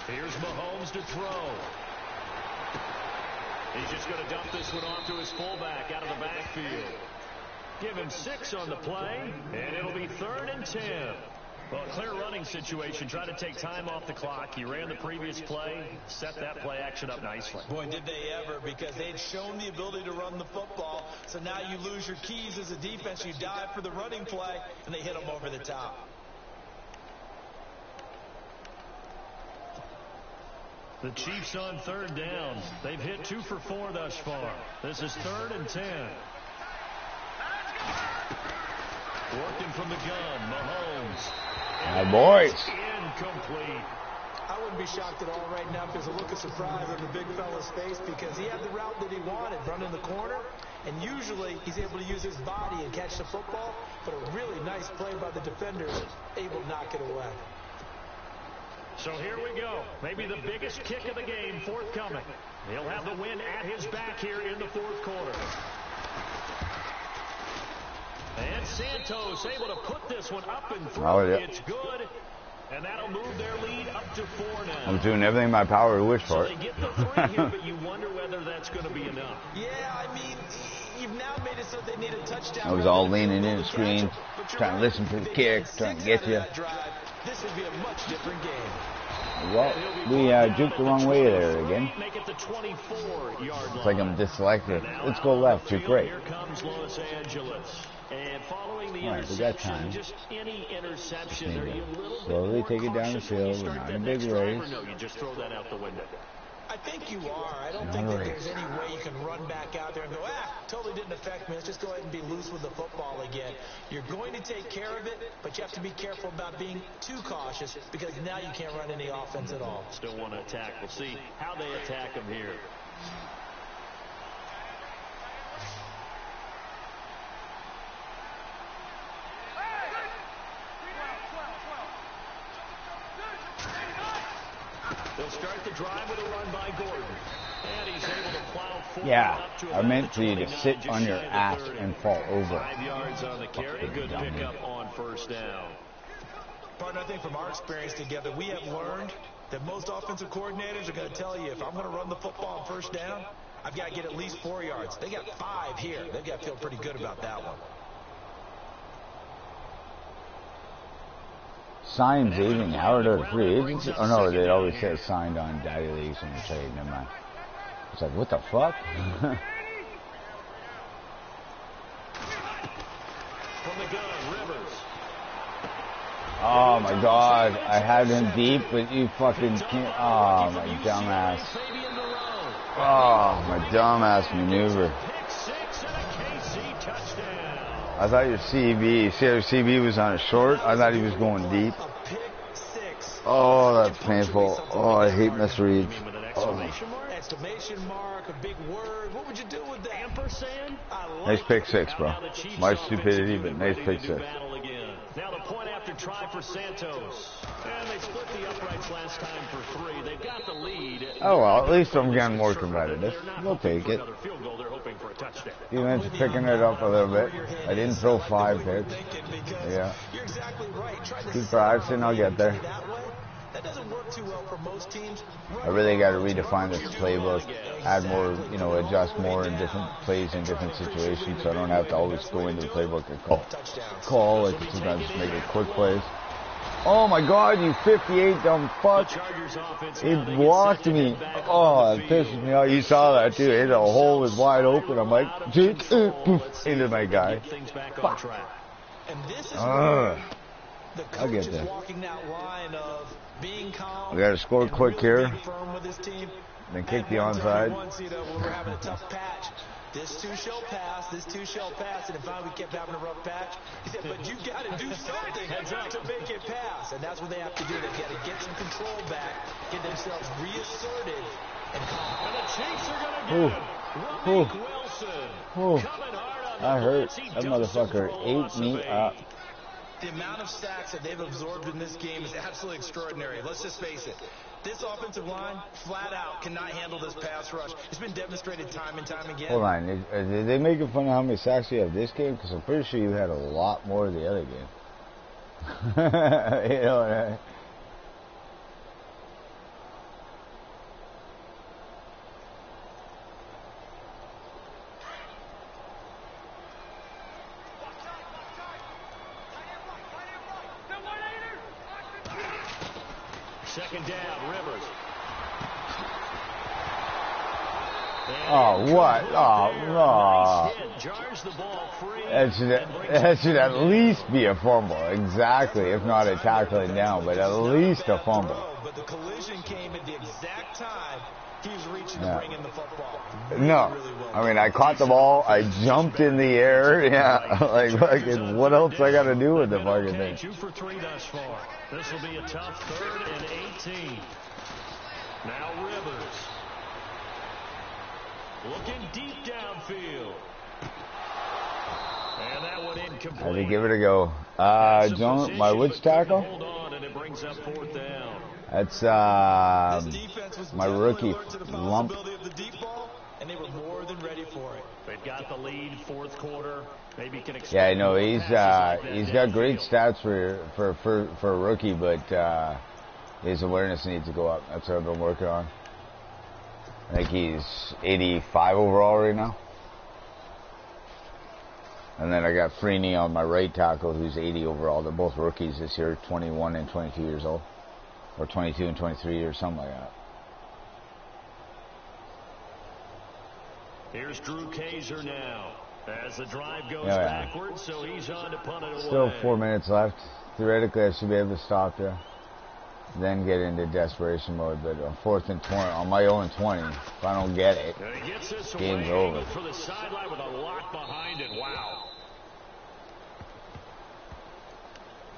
Here's Mahomes to throw. He's just going to dump this one off to his fullback out of the backfield. Give him 6 on the play, and it'll be 3rd and 10. Well, a clear running situation. Try to take time off the clock. He ran the previous play, set that play action up nicely.
Boy, did they ever, because they'd shown the ability to run the football. So now you lose your keys as a defense. You dive for the running play, and they hit them over the top.
The Chiefs on 3rd down. They've hit 2 for 4 thus far. This is 3rd and 10. Working from the gun, Mahomes.
My boys.
Incomplete.
I wouldn't be shocked at all right now if there's a look of surprise on the big fella's face, because he had the route that he wanted, running the corner, and usually he's able to use his body and catch the football, but a really nice play by the defenders, able to knock it away.
So here we go. Maybe the biggest kick of the game forthcoming. He'll have the win at his back here in the 4th quarter. And Santos able to put this one up and through.
Oh, yeah.
It's good. And that'll move their lead up to 4 now.
I'm doing everything in my power to wish
So
for
they
it.
get the 3 here, but you wonder whether that's going to be enough.
Yeah, I mean, you've now made it so they need a touchdown.
I was all leaning in the screen, trying to listen for the kick, trying to get you.
This would be a much different game.
Well, we juked the wrong way there again.
Make it the 24-yard line.
It's like I'm dyslexic. Let's go left. Juke right.
Here comes Los Angeles. And following the
All right, we got
interception,
time.
just any interception,
Just
are
need
you
to
a little
slowly
bit more
take it down the
cautious when you
field. We're
start
not
that
in a big
next drive,
race.
or no, you just throw that out the window?
I think you are. I don't
No
think that
race.
there's any way you can run back out there and go, totally didn't affect me. Let's just go ahead and be loose with the football again. You're going to take care of it, but you have to be careful about being too cautious because now you can't run any offense at all.
Still want to attack. We'll see how they attack him here. They'll start the drive with a run by Gordon. And he's able to plow forward
Yeah,
up to
I
about
meant
the
for you to
29,
sit
just
on your
shy of the
ass
30.
and fall over.
5 yards on the carry.
Fucking
Good
dummy.
pickup on first down.
Partner, I think from our experience together, we have learned that most offensive coordinators are going to tell you, if I'm going to run the football on first down, I've got to get at least 4 yards. They got 5 here. They've got to feel pretty good about that one.
Signs aging out of free agency. Oh no, they always say signed on daddy leagues in the trade. Never mind. It's like, what the fuck?
From the gun, Rivers.
Oh my god, I had him deep, but you fucking can't. Oh my dumbass.
Fabian Moreau.
Oh my dumbass maneuver.
Pick 6 and a KC touchdown.
I thought your CB, see how CB was on a short? I thought he was going deep.
A pick 6.
Oh, that's painful. Oh, I hate misreads.
With an
Oh.
exclamation mark.
Exclamation mark, a big word. What would you do with that?
Ampersand.
I like
Nice pick
it.
6, bro.
Now the Chiefs
My
offensive
stupidity,
unit
but nice
ready
pick
to do
6.
battle again. Now the point after try for Santos. And they split the uprights last time for 3. They've got the lead.
Oh well, at least I'm getting more competitive.
They're not
We'll
hoping
take
for
it.
another field goal. They're hoping for a touchdown.
Defense picking it up a little bit. I didn't throw 5 picks. Yeah.
You're exactly right. Try to
Keep practicing, I'll get there.
that way. That doesn't work too well for most teams.
I really got to redefine this playbook, add more, adjust more in different plays in different situations, so I don't have to always go into the playbook and call. I can sometimes just make it quick plays. Oh my God, you 58 dumb fuck!
Chargers offense.
It blocked me. Oh, it pisses me off. You saw that too. The hole was wide open. I'm like, poof, into my guy.
Things back on track.
And this is
Ugh.
the
I'll
coach
get
is
there.
walking that line of being calm.
We got to score
and
quick
really
here,
being firm with his team.
then kick the
At one time,
onside.
once, when we're having a tough patch, this too shall pass, this too shall pass, and finally we kept having a rough patch. He said, but you got to do something to make it pass, and that's what they have to do. They've got to get some control back, get themselves reasserted, and calm.
And the Chiefs are going to
Ooh.
get him.
Ooh.
Rameek Wilson.
Ooh.
Coming hard on the
I hurt.
blitz. He
That
dumps him for
motherfucker
a
ate
loss of
me
8.
up.
The amount of sacks that they've absorbed in this game is absolutely extraordinary. Let's just face it. This offensive line, flat out, cannot handle this pass rush. It's been demonstrated time and time again.
Hold on, did they making fun of how many sacks you have this game? Because I'm pretty sure you had a lot more the other game. You know,
Second down, Rivers.
Oh, what? Oh, no.
Jars the ball free.
That should at least be a fumble. Exactly. If not a tackling down, but at least a fumble.
But the collision came at the exact time he was reaching to
Yeah.
bring in the football.
No. I mean, I caught the ball. I jumped in the air. Yeah. Like, fucking, what else I got to do with the fucking
Okay,
thing?
2 for 3 thus far. This will be a tough 3rd and 18. Now Rivers. Looking deep downfield. And that one incomplete.
I had to give it a go. John, my which tackle?
Hold on, and it brings up 4th down.
That's,
This defense was
my
definitely
rookie,
alert to the
Lump.
possibility of the deep ball, and they were more than ready for for it.
They've got the lead, fourth quarter. Maybe can expect.
Yeah, I know he's
passes like that
got great
downfield.
stats for a rookie, but his awareness needs to go up. That's what I've been working on. I think he's 85 overall right now. And then I got Freeney on my right tackle, who's 80 overall. They're both rookies this year, 21 and 22 years old, or 22 and 23 or something like that.
Here's Drew Kaiser now. As the drive goes
Yeah.
backwards, so he's on to punt it away.
Still 4 minutes left. Theoretically, I should be able to stop there. Then get into desperation mode. But on 4th and 20, on my own 20, if I don't get it,
And he gets this
game's
away,
over.
for the sideline with a lock behind it. Wow.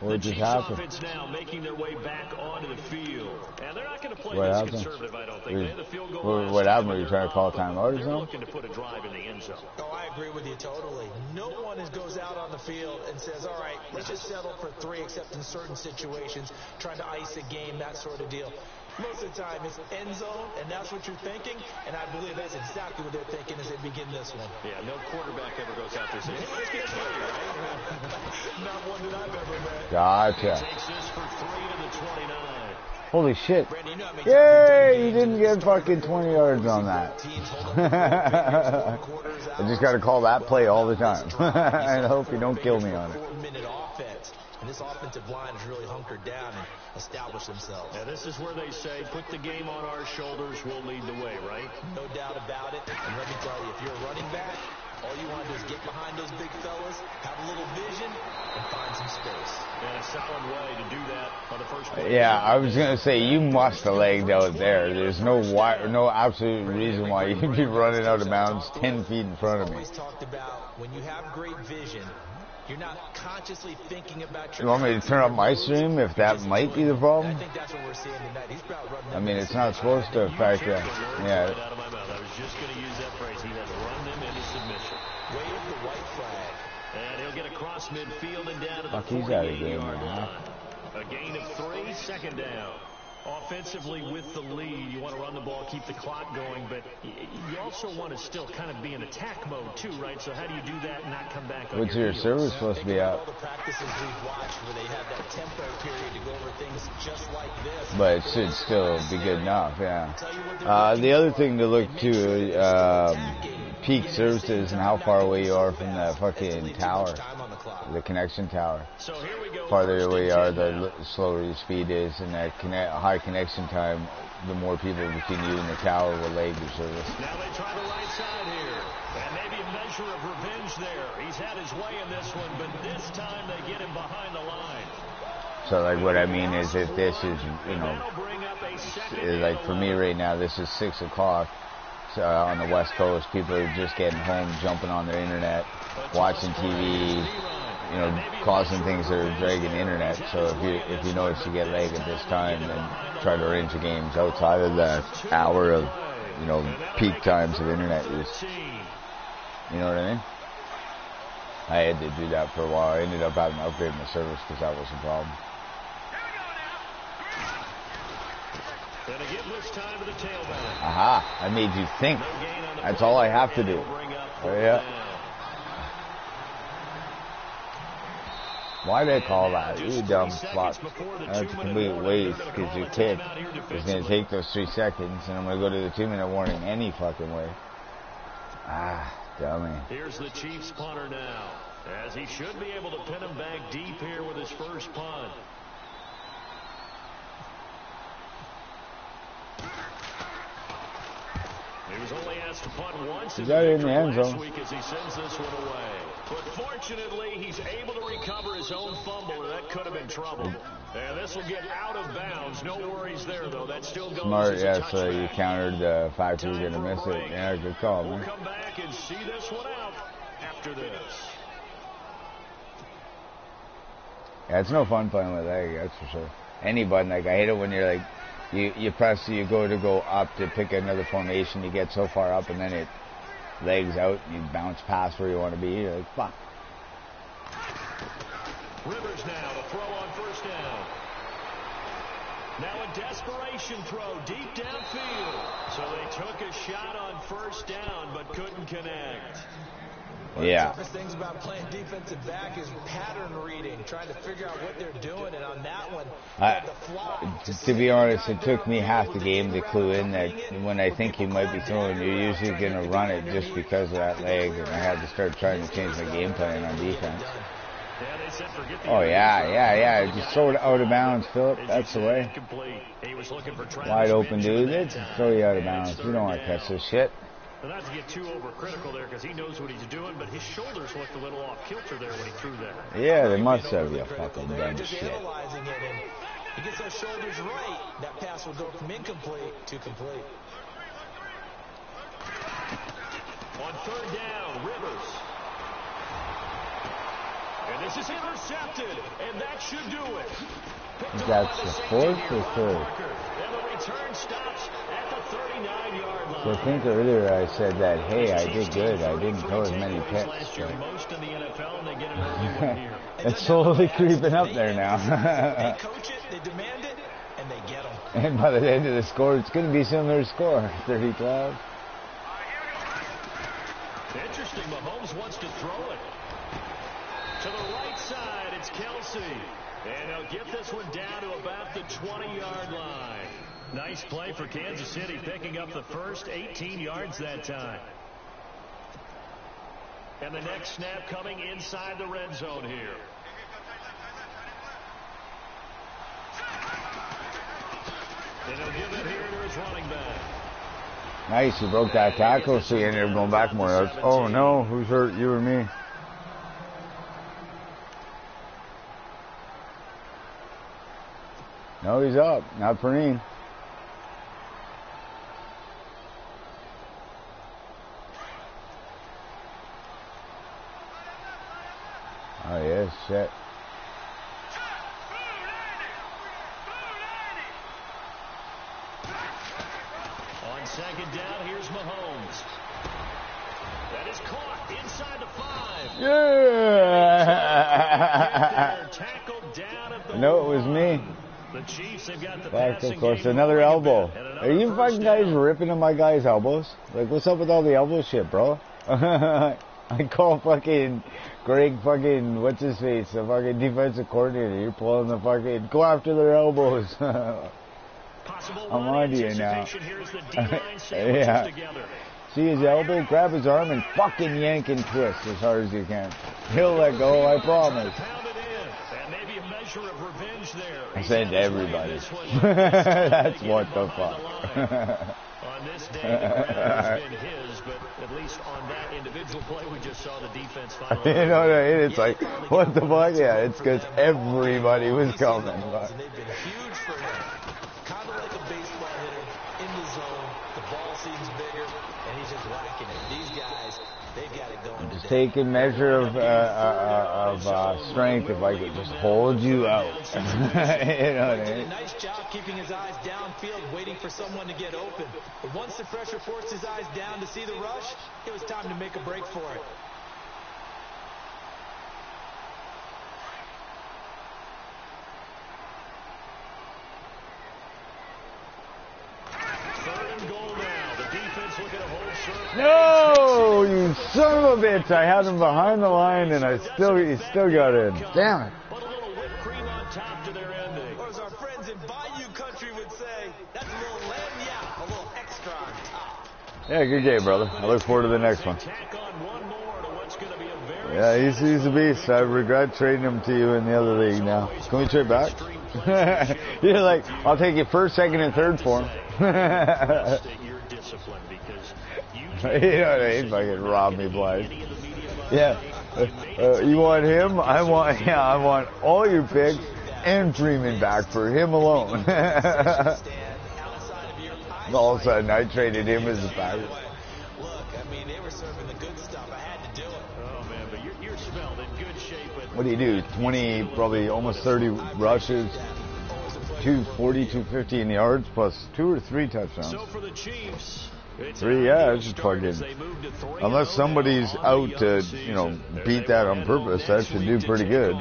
What
The
just
Chiefs
happened?
offense now making their way back onto the field. And they're not going to play
What
this
happened?
conservative, I don't think. They had the field goal
What
last
happened?
time,
Were you
but
trying to call
they're
timeout or
They're
something?
looking to put a drive in the end zone.
Oh, I agree with you totally. No one goes out on the field and says, all right, let's just settle for 3, except in certain situations, trying to ice a game, that sort of deal. Most of the time, it's end zone, and that's what you're thinking, and I believe that's exactly what they're thinking as they begin this one.
Yeah, no quarterback ever goes out there saying, hey, let's get 3, right?
Not one that I've ever met.
Gotcha.
Takes this for 3 to the 29.
Holy shit.
Brandon, you know how many times
Yay!
we've
You
done
didn't
games
get
and start
fucking 20 yards on that.
teams hold up their quarters
I just got to call that play all the time.
and
I hope you don't kill me on it.
4-minute offense. And this offensive line has really hunkered down and established themselves.
Now, this is where they say, put the game on our shoulders, we'll lead the way, right?
No doubt about it. And let me tell you, if you're a running back, all you want to do is get behind those big fellas, have a little vision, and find some space.
And a solid way to do that on the first play.
Yeah, I was going to say, you must have legged out there. There's no absolute reason why you'd be running out of bounds 10 feet in front of me.
Always talked about when you have great vision, you're not consciously thinking about your.
You want me to turn up my stream if that might be the
I
problem?
think that's what we're seeing tonight. He's about running.
I mean, it's not supposed to affect you.
Right
Yeah.
out of my mouth. I was just going to use that phrase. He has run them into submission.
Wave the white flag.
And he'll get across midfield and down to the
Fuck, he's out of game,
48-yard
man.
line. A gain of 3, second down. Offensively with the lead, you want to run the ball, keep the clock going, but you also want to still kind of be in attack mode too, right? So how do you do that and not come back on
What's
your
your
heels?
service supposed to be
All
at?
the practices we've watched where they have that tempo period to go over things just like this.
But it should still be good enough, yeah.
Tell you what they're
The other thing to look to, peak services and how far away you are from the fucking tower,
time on the clock.
the connection tower.
So here we go.
Farther
first
away you
and
are,
10
the
now.
slower your speed is, and that high connection time, the more people between you and the tower will lag your service.
Now they try the right side here. And maybe a measure of revenge there. He's had his way in this one, but this time they get him behind the line.
So, like, what I mean is, if this is, you know,
That'll bring up a second
like for me right now, this is 6 o'clock on the West Coast. People are just getting home, jumping on their internet, watching TV, you know, causing things that are dragging the internet. So if you notice you get lag at this time, then try to arrange your games outside of the hour of, you know, peak times of internet use. You know what I mean? I had to do that for a while. I ended up having to upgrade my service because that was a problem.
And again, this time to the tailback.
Aha! I made you think.
No gain on the
That's
play,
all I have to
and
do.
it'll bring up
Oh,
fourth
yeah.
down.
Why they call that? You dumb fuck. That's a complete waste because your kid is going to take those 3 seconds and I'm going to go to the 2-minute warning any fucking way. Ah, dummy.
Here's the Chiefs punter now, as he should be able to pin him back deep here with his first punt. He was only asked to punt once
He got it in the end
last
zone.
week as he sends this one away. But fortunately, he's able to recover his own fumble, and that could have been trouble. And this will get out of bounds. No worries there, though. That still goes
Smart,
as a
yeah, so you
touchback.
countered the fact you were
Time
going to
for a
miss it.
break.
Yeah, good call,
We'll
man.
come back and see this one out after this.
Yeah, it's no fun playing with leg, that's for sure. Any button, like, I hate it when you're like, you press, you go up to pick another formation, you get so far up and then it legs out and you bounce past where you want to be. You're like, fuck.
Rivers now to throw on first down. Now a desperation throw deep downfield. So they took a shot on first down, but couldn't connect.
Yeah.
One of the toughest things about playing defensive back is pattern reading, trying to figure out what they're doing, and on that one, the fly.
To be honest, it took me half the game to clue in that when I think he might be throwing, you're usually going to run it just because of that leg, and I had to start trying to change my game plan on defense. Oh, yeah. Just throw it out of bounds, Philip. That's the way. Wide open, dude. It's throw you out of bounds. You don't want to catch this shit.
Well, not to get too overcritical there because he knows what he's doing, but his shoulders looked a little off kilter there when he threw that.
Yeah, they must have you fucking done
just
shit.
analyzing it, and he gets those shoulders right. That pass will go from incomplete to complete.
On third down, Rivers. And this is intercepted, and that should do it.
That's the fourth or third?
And the return stops at the 39-yard line.
So I think earlier I said that, hey, I did good. I didn't throw as many picks.
Most in the NFL, and they get an early one here.
It's slowly creeping up there now.
They coach it, they demand it, and they get them.
And by the end of the score, it's going to be similar score, 30-12.
Interesting, Mahomes wants to throw it. To the right side, it's Kelsey. And he'll get this one down to about the 20-yard line. Nice play for Kansas City, picking up the first 18 yards that time. And the next snap coming inside the red zone here. And he'll give it here to his running back.
Nice, you broke that tackle, so you ended up going back more yards. Oh, no, who's hurt, you or me? No, he's up. Not Perrine. Oh, yeah, shit.
On second down, here's Mahomes. That is caught inside the 5.
Yeah!
Tackled down at the
No, it was me.
The Chiefs have got the
Back,
passing
of course,
game
another
going
elbow.
a bit, and
Are you
another
fucking
first
guys
down.
ripping on my guys' elbows? Like, what's up with all the elbow shit, bro? I call fucking Greg fucking, what's his face, the fucking defensive coordinator. You're pulling the fucking, go after their elbows.
Possible
I'm
run
on to you now.
anticipation here as the D-line sandwiches
Yeah.
together.
See his elbow, grab his arm, and fucking yank and twist as hard as you can. He'll let go, I promise.
Pound it in, and maybe a measure of revenge there.
I said to everybody.
This one.
That's what the fuck.
On this day, the ground has been his, but at least on that individual play, we just saw the defense finally.
You know what I mean? It's like, what the fuck? Yeah, it's because everybody was coming. But.
And they've been huge for him. Kind of like a baseball hitter in the zone. The ball seems bigger, and he's just whacking it. These guys, they've got it going
Just
today.
take a measure of strength if I could just hold you out. You know what I
Did a
mean?
nice job keeping his eyes downfield, waiting for someone to get open. But once the pressure forced his eyes down to see the rush, it was time to make a break for it.
Third and goal now. The defense looking to hold serve.
No, you son of a bitch! I had him behind the line, and he still got in. Damn it!
Put a little whipped cream on top to their ending.
Or as our friends in Bayou Country would say, that's a little lagniappe, a little extra on top.
Yeah, good game, brother. I look forward to the next one.
Tack on one more to what's going to be a very
Yeah, he's a beast. I regret trading him to you in the other league now. Can we trade back? You're like, I'll take you first, second, and third for him.
Best that you're disciplined because you
You know what I mean? Fucking rob me blind. Yeah. You want him? I want all your picks and Freeman back for him alone. All of a sudden, I traded him as a back.
Look, I mean, they were serving the good stuff. I had to do it.
Oh man, but you're spelled in good shape. But
What do you do? 20, probably almost 30 rushes, 240, 250 in yards, plus 2 or 3 touchdowns.
so for the Chiefs,
3, yeah, it's just fucking. Unless somebody's out to, beat that on purpose, that should do pretty good.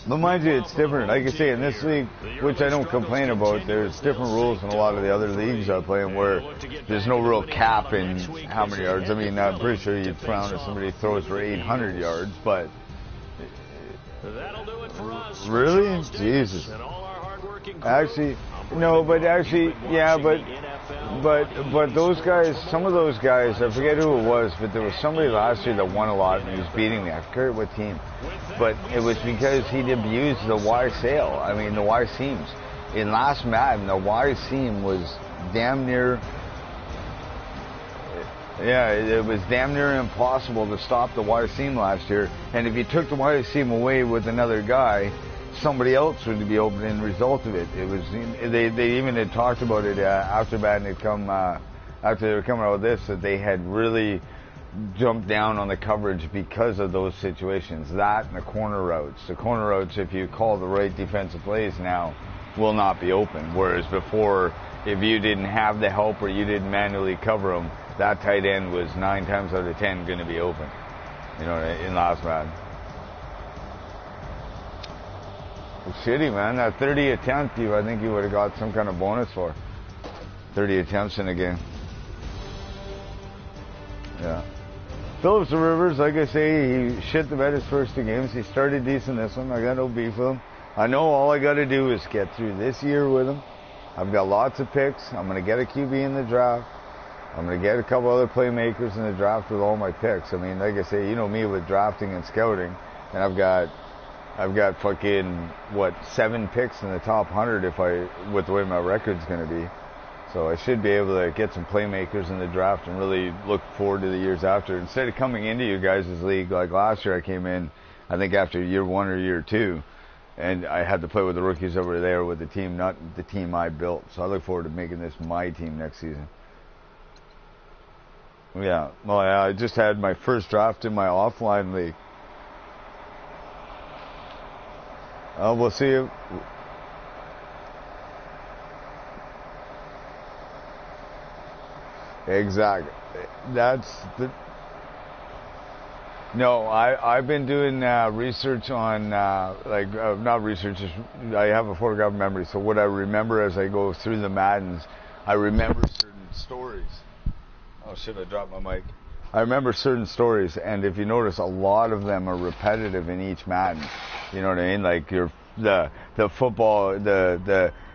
But mind you, it's different. Like I say, in this league, which I don't complain about, there's different rules in a lot of the other leagues I play in where there's no real cap in how many yards. I mean, I'm pretty sure you'd frown if somebody throws for 800 yards, but.
That'll do it for us.
Really? Jesus. Actually, no, but actually, yeah, but those guys, some of those guys, I forget who it was, but there was somebody last year that won a lot and he was beating me. I forget what team. But it was because he'd abused the Y sail. I mean, the Y seams. In last Madden, the Y seam was damn near. Yeah, it was damn near impossible to stop the Y seam last year. And if you took the Y seam away with another guy, somebody else would be open in result of it. It was they even had talked about it after Madden had come after they were coming out with this, that they had really jumped down on the coverage because of those situations. That and the corner routes. The corner routes, if you call the right defensive plays now, will not be open. Whereas before, if you didn't have the help or you didn't manually cover them, that tight end was 9 times out of 10 going to be open. In last Madden. Shitty, man. That 30 attempt, I think you would have got some kind of bonus for. 30 attempts in a game. Yeah. Phillips Rivers, like I say, he shit the bed his first 2 games. He started decent this one. I got no beef with him. I know all I got to do is get through this year with him. I've got lots of picks. I'm going to get a QB in the draft. I'm going to get a couple other playmakers in the draft with all my picks. I mean, like I say, you know me with drafting and scouting, and I've got fucking 7 picks in the top 100 with the way my record's going to be. So I should be able to get some playmakers in the draft and really look forward to the years after. Instead of coming into you guys' league like last year, I came in, I think after year 1 or year 2, and I had to play with the rookies over there with the team, not the team I built. So I look forward to making this my team next season. Yeah, well, I just had my first draft in my offline league. We'll see you. Exactly. That's the. No, I've been doing research on not research. I have a photographic memory, so what I remember as I go through the Maddens, I remember certain stories. Oh shit! I dropped my mic. I remember certain stories, and if you notice, a lot of them are repetitive in each Madden. You know what I mean? Like the football,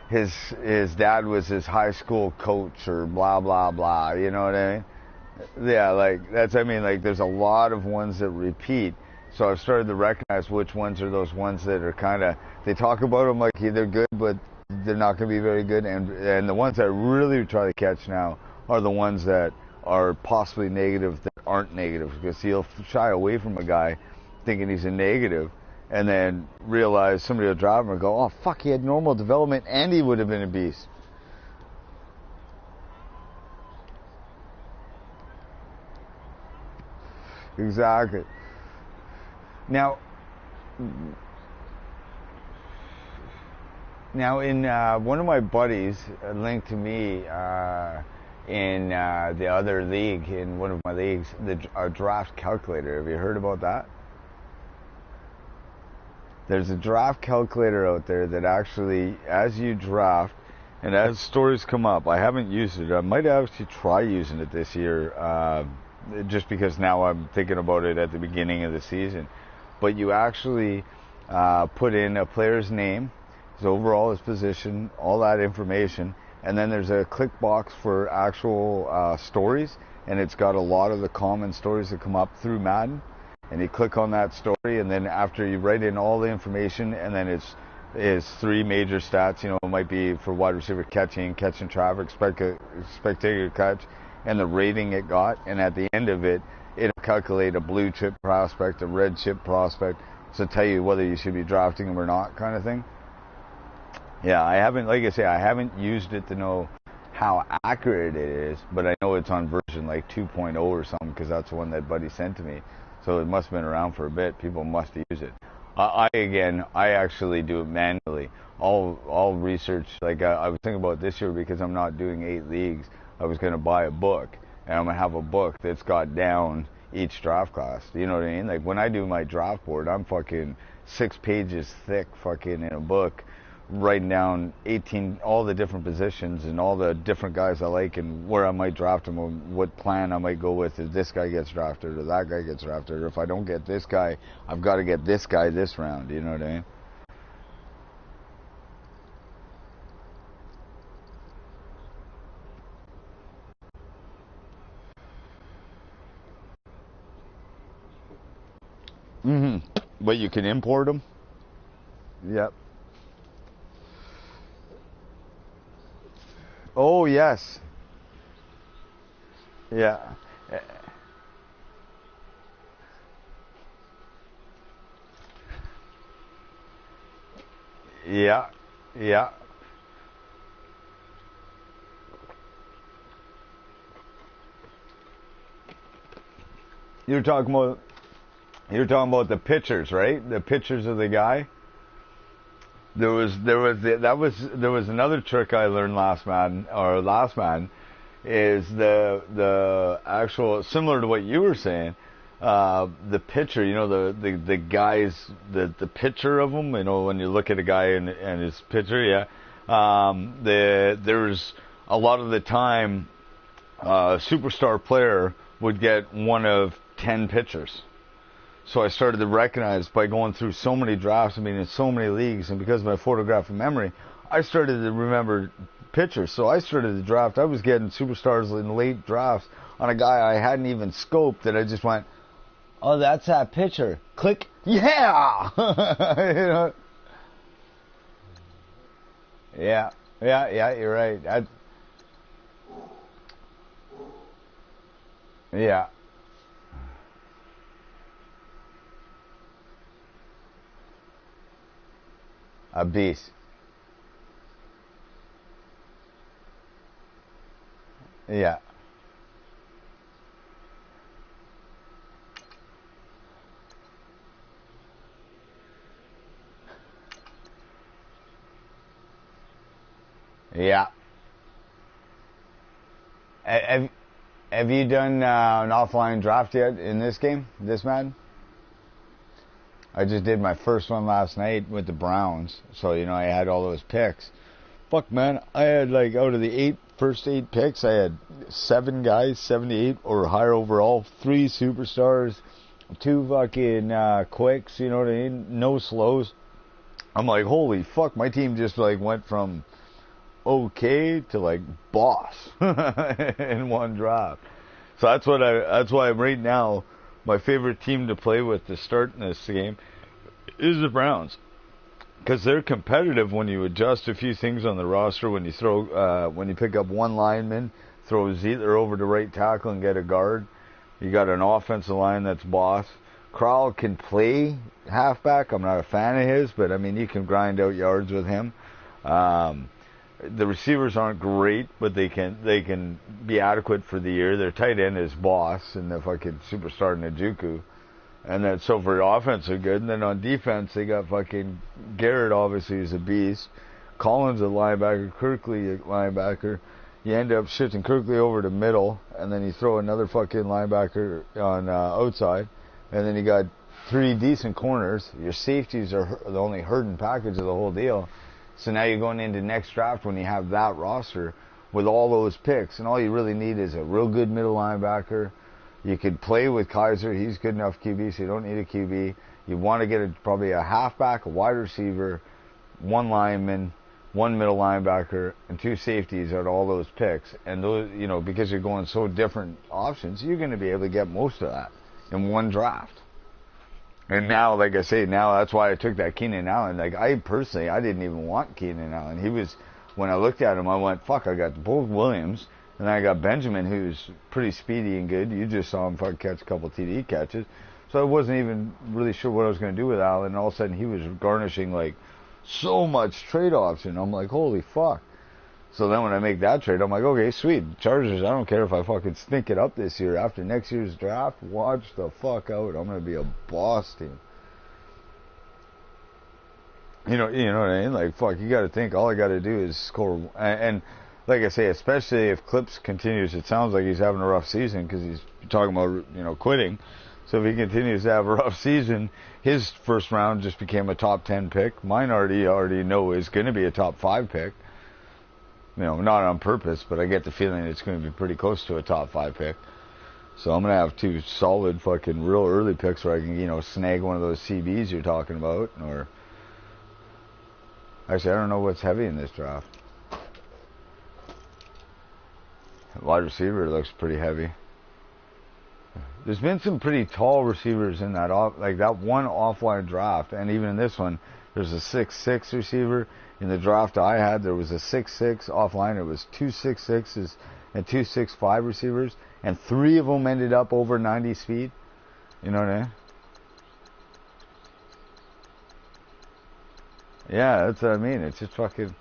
his dad was his high school coach, or blah blah blah. You know what I mean? Yeah, like that's. I mean, like there's a lot of ones that repeat. So I've started to recognize which ones are those ones that are kind of. They talk about them like they're good, but they're not going to be very good. And the ones I really try to catch now are the ones that are possibly negative that aren't negative, because he'll shy away from a guy thinking he's a negative and then realize somebody will drive him and go, oh fuck, he had normal development and he would have been a beast. Exactly. Now in one of my buddies linked to me in the other league, in one of my leagues, a draft calculator. Have you heard about that? There's a draft calculator out there that actually, as you draft and as stories come up, I haven't used it. I might actually try using it this year, just because now I'm thinking about it at the beginning of the season. But you actually put in a player's name, his overall, his position, all that information, and then there's a click box for actual stories, and it's got a lot of the common stories that come up through Madden. And you click on that story, and then after you write in all the information, and then it's 3 major stats. You know, it might be for wide receiver catching traffic, spectacular catch, and the rating it got. And at the end of it, it'll calculate a blue chip prospect, a red chip prospect, to tell you whether you should be drafting him or not, kind of thing. Yeah, I haven't, like I say, I haven't used it to know how accurate it is, but I know it's on version like 2.0 or something, because that's the one that buddy sent to me. So it must have been around for a bit. People must use it. I actually do it manually. I'll research, like I was thinking about this year because I'm not doing 8 leagues. I was going to buy a book, and I'm going to have a book that's got down each draft class. You know what I mean? Like when I do my draft board, I'm fucking 6 pages thick fucking in a book, writing down 18, all the different positions and all the different guys I like and where I might draft them, or what plan I might go with if this guy gets drafted or that guy gets drafted, or if I don't get this guy, I've got to get this guy this round. You know what I mean? But you can import them. Yep. Oh yes. Yeah. Yeah. Yeah. You're talking about the pictures, right? The pictures of the guy. There was another trick I learned last man is the actual, similar to what you were saying, the picture, you know, the guys, the picture of him, you know, when you look at a guy and his picture, yeah, there's a lot of the time, a superstar player would get one of 10 pictures. So I started to recognize by going through so many drafts and being in so many leagues, and because of my photographic memory, I started to remember pictures. So I started the draft. I was getting superstars in late drafts on a guy I hadn't even scoped, that I just went, oh, that's that picture. Click. Yeah! You know? Yeah. Yeah, you're right. Yeah. A beast. Yeah. Yeah. Have, have you done an offline draft yet in this game, this Madden? I just did my first one last night with the Browns, so you know I had all those picks. Fuck man, I had like out of the first 8 picks, I had 7 guys, 78 or higher overall, 3 superstars, 2 fucking quicks, you know what I mean? No slows. I'm like, holy fuck, my team just like went from okay to like boss in one draft. So that's why right now my favorite team to play with to start in this game is the Browns, because they're competitive when you adjust a few things on the roster. When you when you pick up one lineman, throw Zeitler over to right tackle and get a guard. You got an offensive line that's boss. Crowell can play halfback. I'm not a fan of his, but I mean you can grind out yards with him. The receivers aren't great, but they can be adequate for the year. Their tight end is boss and the fucking superstar Njoku. And then so for offense they're good. And then on defense they got fucking Garrett, obviously is a beast. Collins a linebacker, Kirkley a linebacker. You end up shifting Kirkley over to middle, and then you throw another fucking linebacker on outside, and then you got 3 decent corners. Your safeties are the only hurting package of the whole deal. So now you're going into next draft when you have that roster with all those picks, and all you really need is a real good middle linebacker. You could play with Kaiser. He's good enough QB, so you don't need a QB. You want to get probably a halfback, a wide receiver, 1 lineman, 1 middle linebacker, and 2 safeties out of all those picks. And those, you know, because you're going so different options, you're going to be able to get most of that in one draft. And now, like I say, now that's why I took that Keenan Allen. Like I personally, I didn't even want Keenan Allen. He was, when I looked at him, I went, fuck, I got both Williams, and then I got Benjamin, who's pretty speedy and good. You just saw him fucking catch a couple TD catches. So I wasn't even really sure what I was going to do with Allen, and all of a sudden he was garnishing like so much trade option. I'm like, holy fuck. So then when I make that trade, I'm like, okay, sweet. Chargers, I don't care if I fucking stink it up this year. After next year's draft, watch the fuck out. I'm going to be a boss team. You know what I mean? Like, fuck, you got to think. All I got to do is score. And like I say, especially if Clips continues, it sounds like he's having a rough season because he's talking about, quitting. So if he continues to have a rough season, his first round just became a top 10 pick. Mine already know is going to be a top 5 pick. Not on purpose, but I get the feeling it's going to be pretty close to a top 5 pick. So I'm going to have 2 solid fucking real early picks where I can, snag one of those CBs you're talking about. Or actually, I don't know what's heavy in this draft. Wide receiver looks pretty heavy. There's been some pretty tall receivers in that that one offline draft, and even in this one, there's a 6'6" receiver. In the draft I had, there was a 6'6" offline. It was 2 6'6s and 2 6'5 receivers, and 3 of them ended up over 90 speed. You know what I mean? Yeah, that's what I mean. It's just fucking.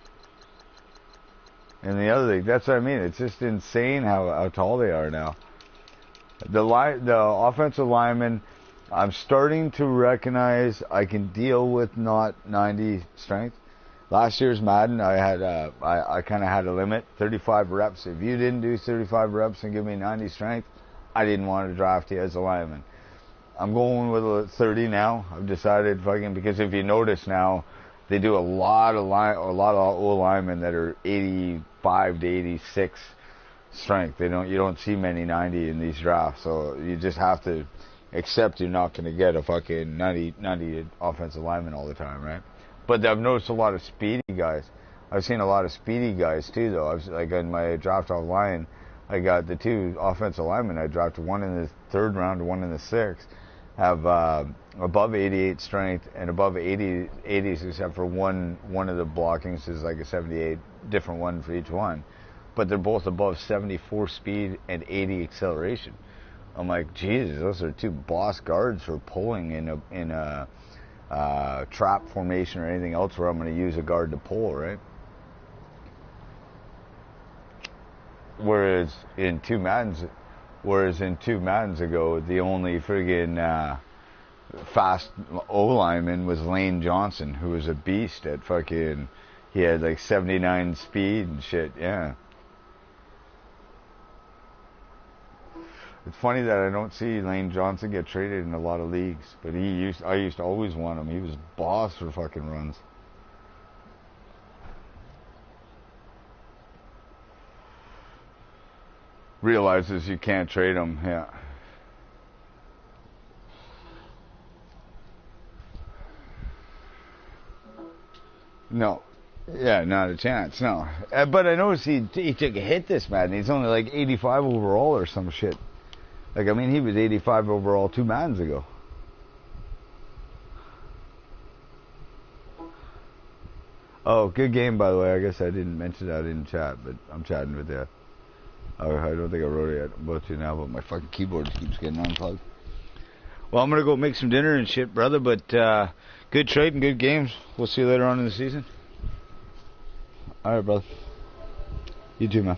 And the other thing, that's what I mean. It's just insane how tall they are now. The offensive linemen, I'm starting to recognize I can deal with not 90 strength. Last year's Madden, I had I kind of had a limit, 35 reps. If you didn't do 35 reps and give me 90 strength, I didn't want to draft you as a lineman. I'm going with a 30 now. I've decided because if you notice now, they do a lot of old linemen that are 85 to 86 strength. You don't see many 90 in these drafts, so you just have to accept you're not going to get a fucking 90 offensive lineman all the time, right? But I've noticed a lot of speedy guys. I've seen a lot of speedy guys too, though. In my draft offline, I got the 2 offensive linemen. I drafted one in the 3rd round, one in the 6th. Have above 88 strength and above 80s, except for one of the blockings is like a 78, different one for each one. But they're both above 74 speed and 80 acceleration. I'm like, Jesus, those are 2 boss guards for pulling in a trap formation or anything else where I'm going to use a guard to pull, right? Whereas in 2 Maddens ago, the only friggin' fast O-lineman was Lane Johnson, who was a beast at fucking. He had like 79 speed and shit. Yeah. It's funny that I don't see Lane Johnson get traded in a lot of leagues, but I used to always want him. He was boss for fucking runs. Realizes you can't trade him, yeah. No. Yeah, not a chance, no. But I noticed he took a hit this Madden. He's only like 85 overall or some shit. He was 85 overall 2 Maddens ago. Oh, good game, by the way. I guess I didn't mention that in chat, but I'm chatting with you. I don't think I wrote it yet about you now, but my fucking keyboard keeps getting unplugged. Well, I'm going to go make some dinner and shit, brother, but good trade and good games. We'll see you later on in the season. All right, brother. You too, man.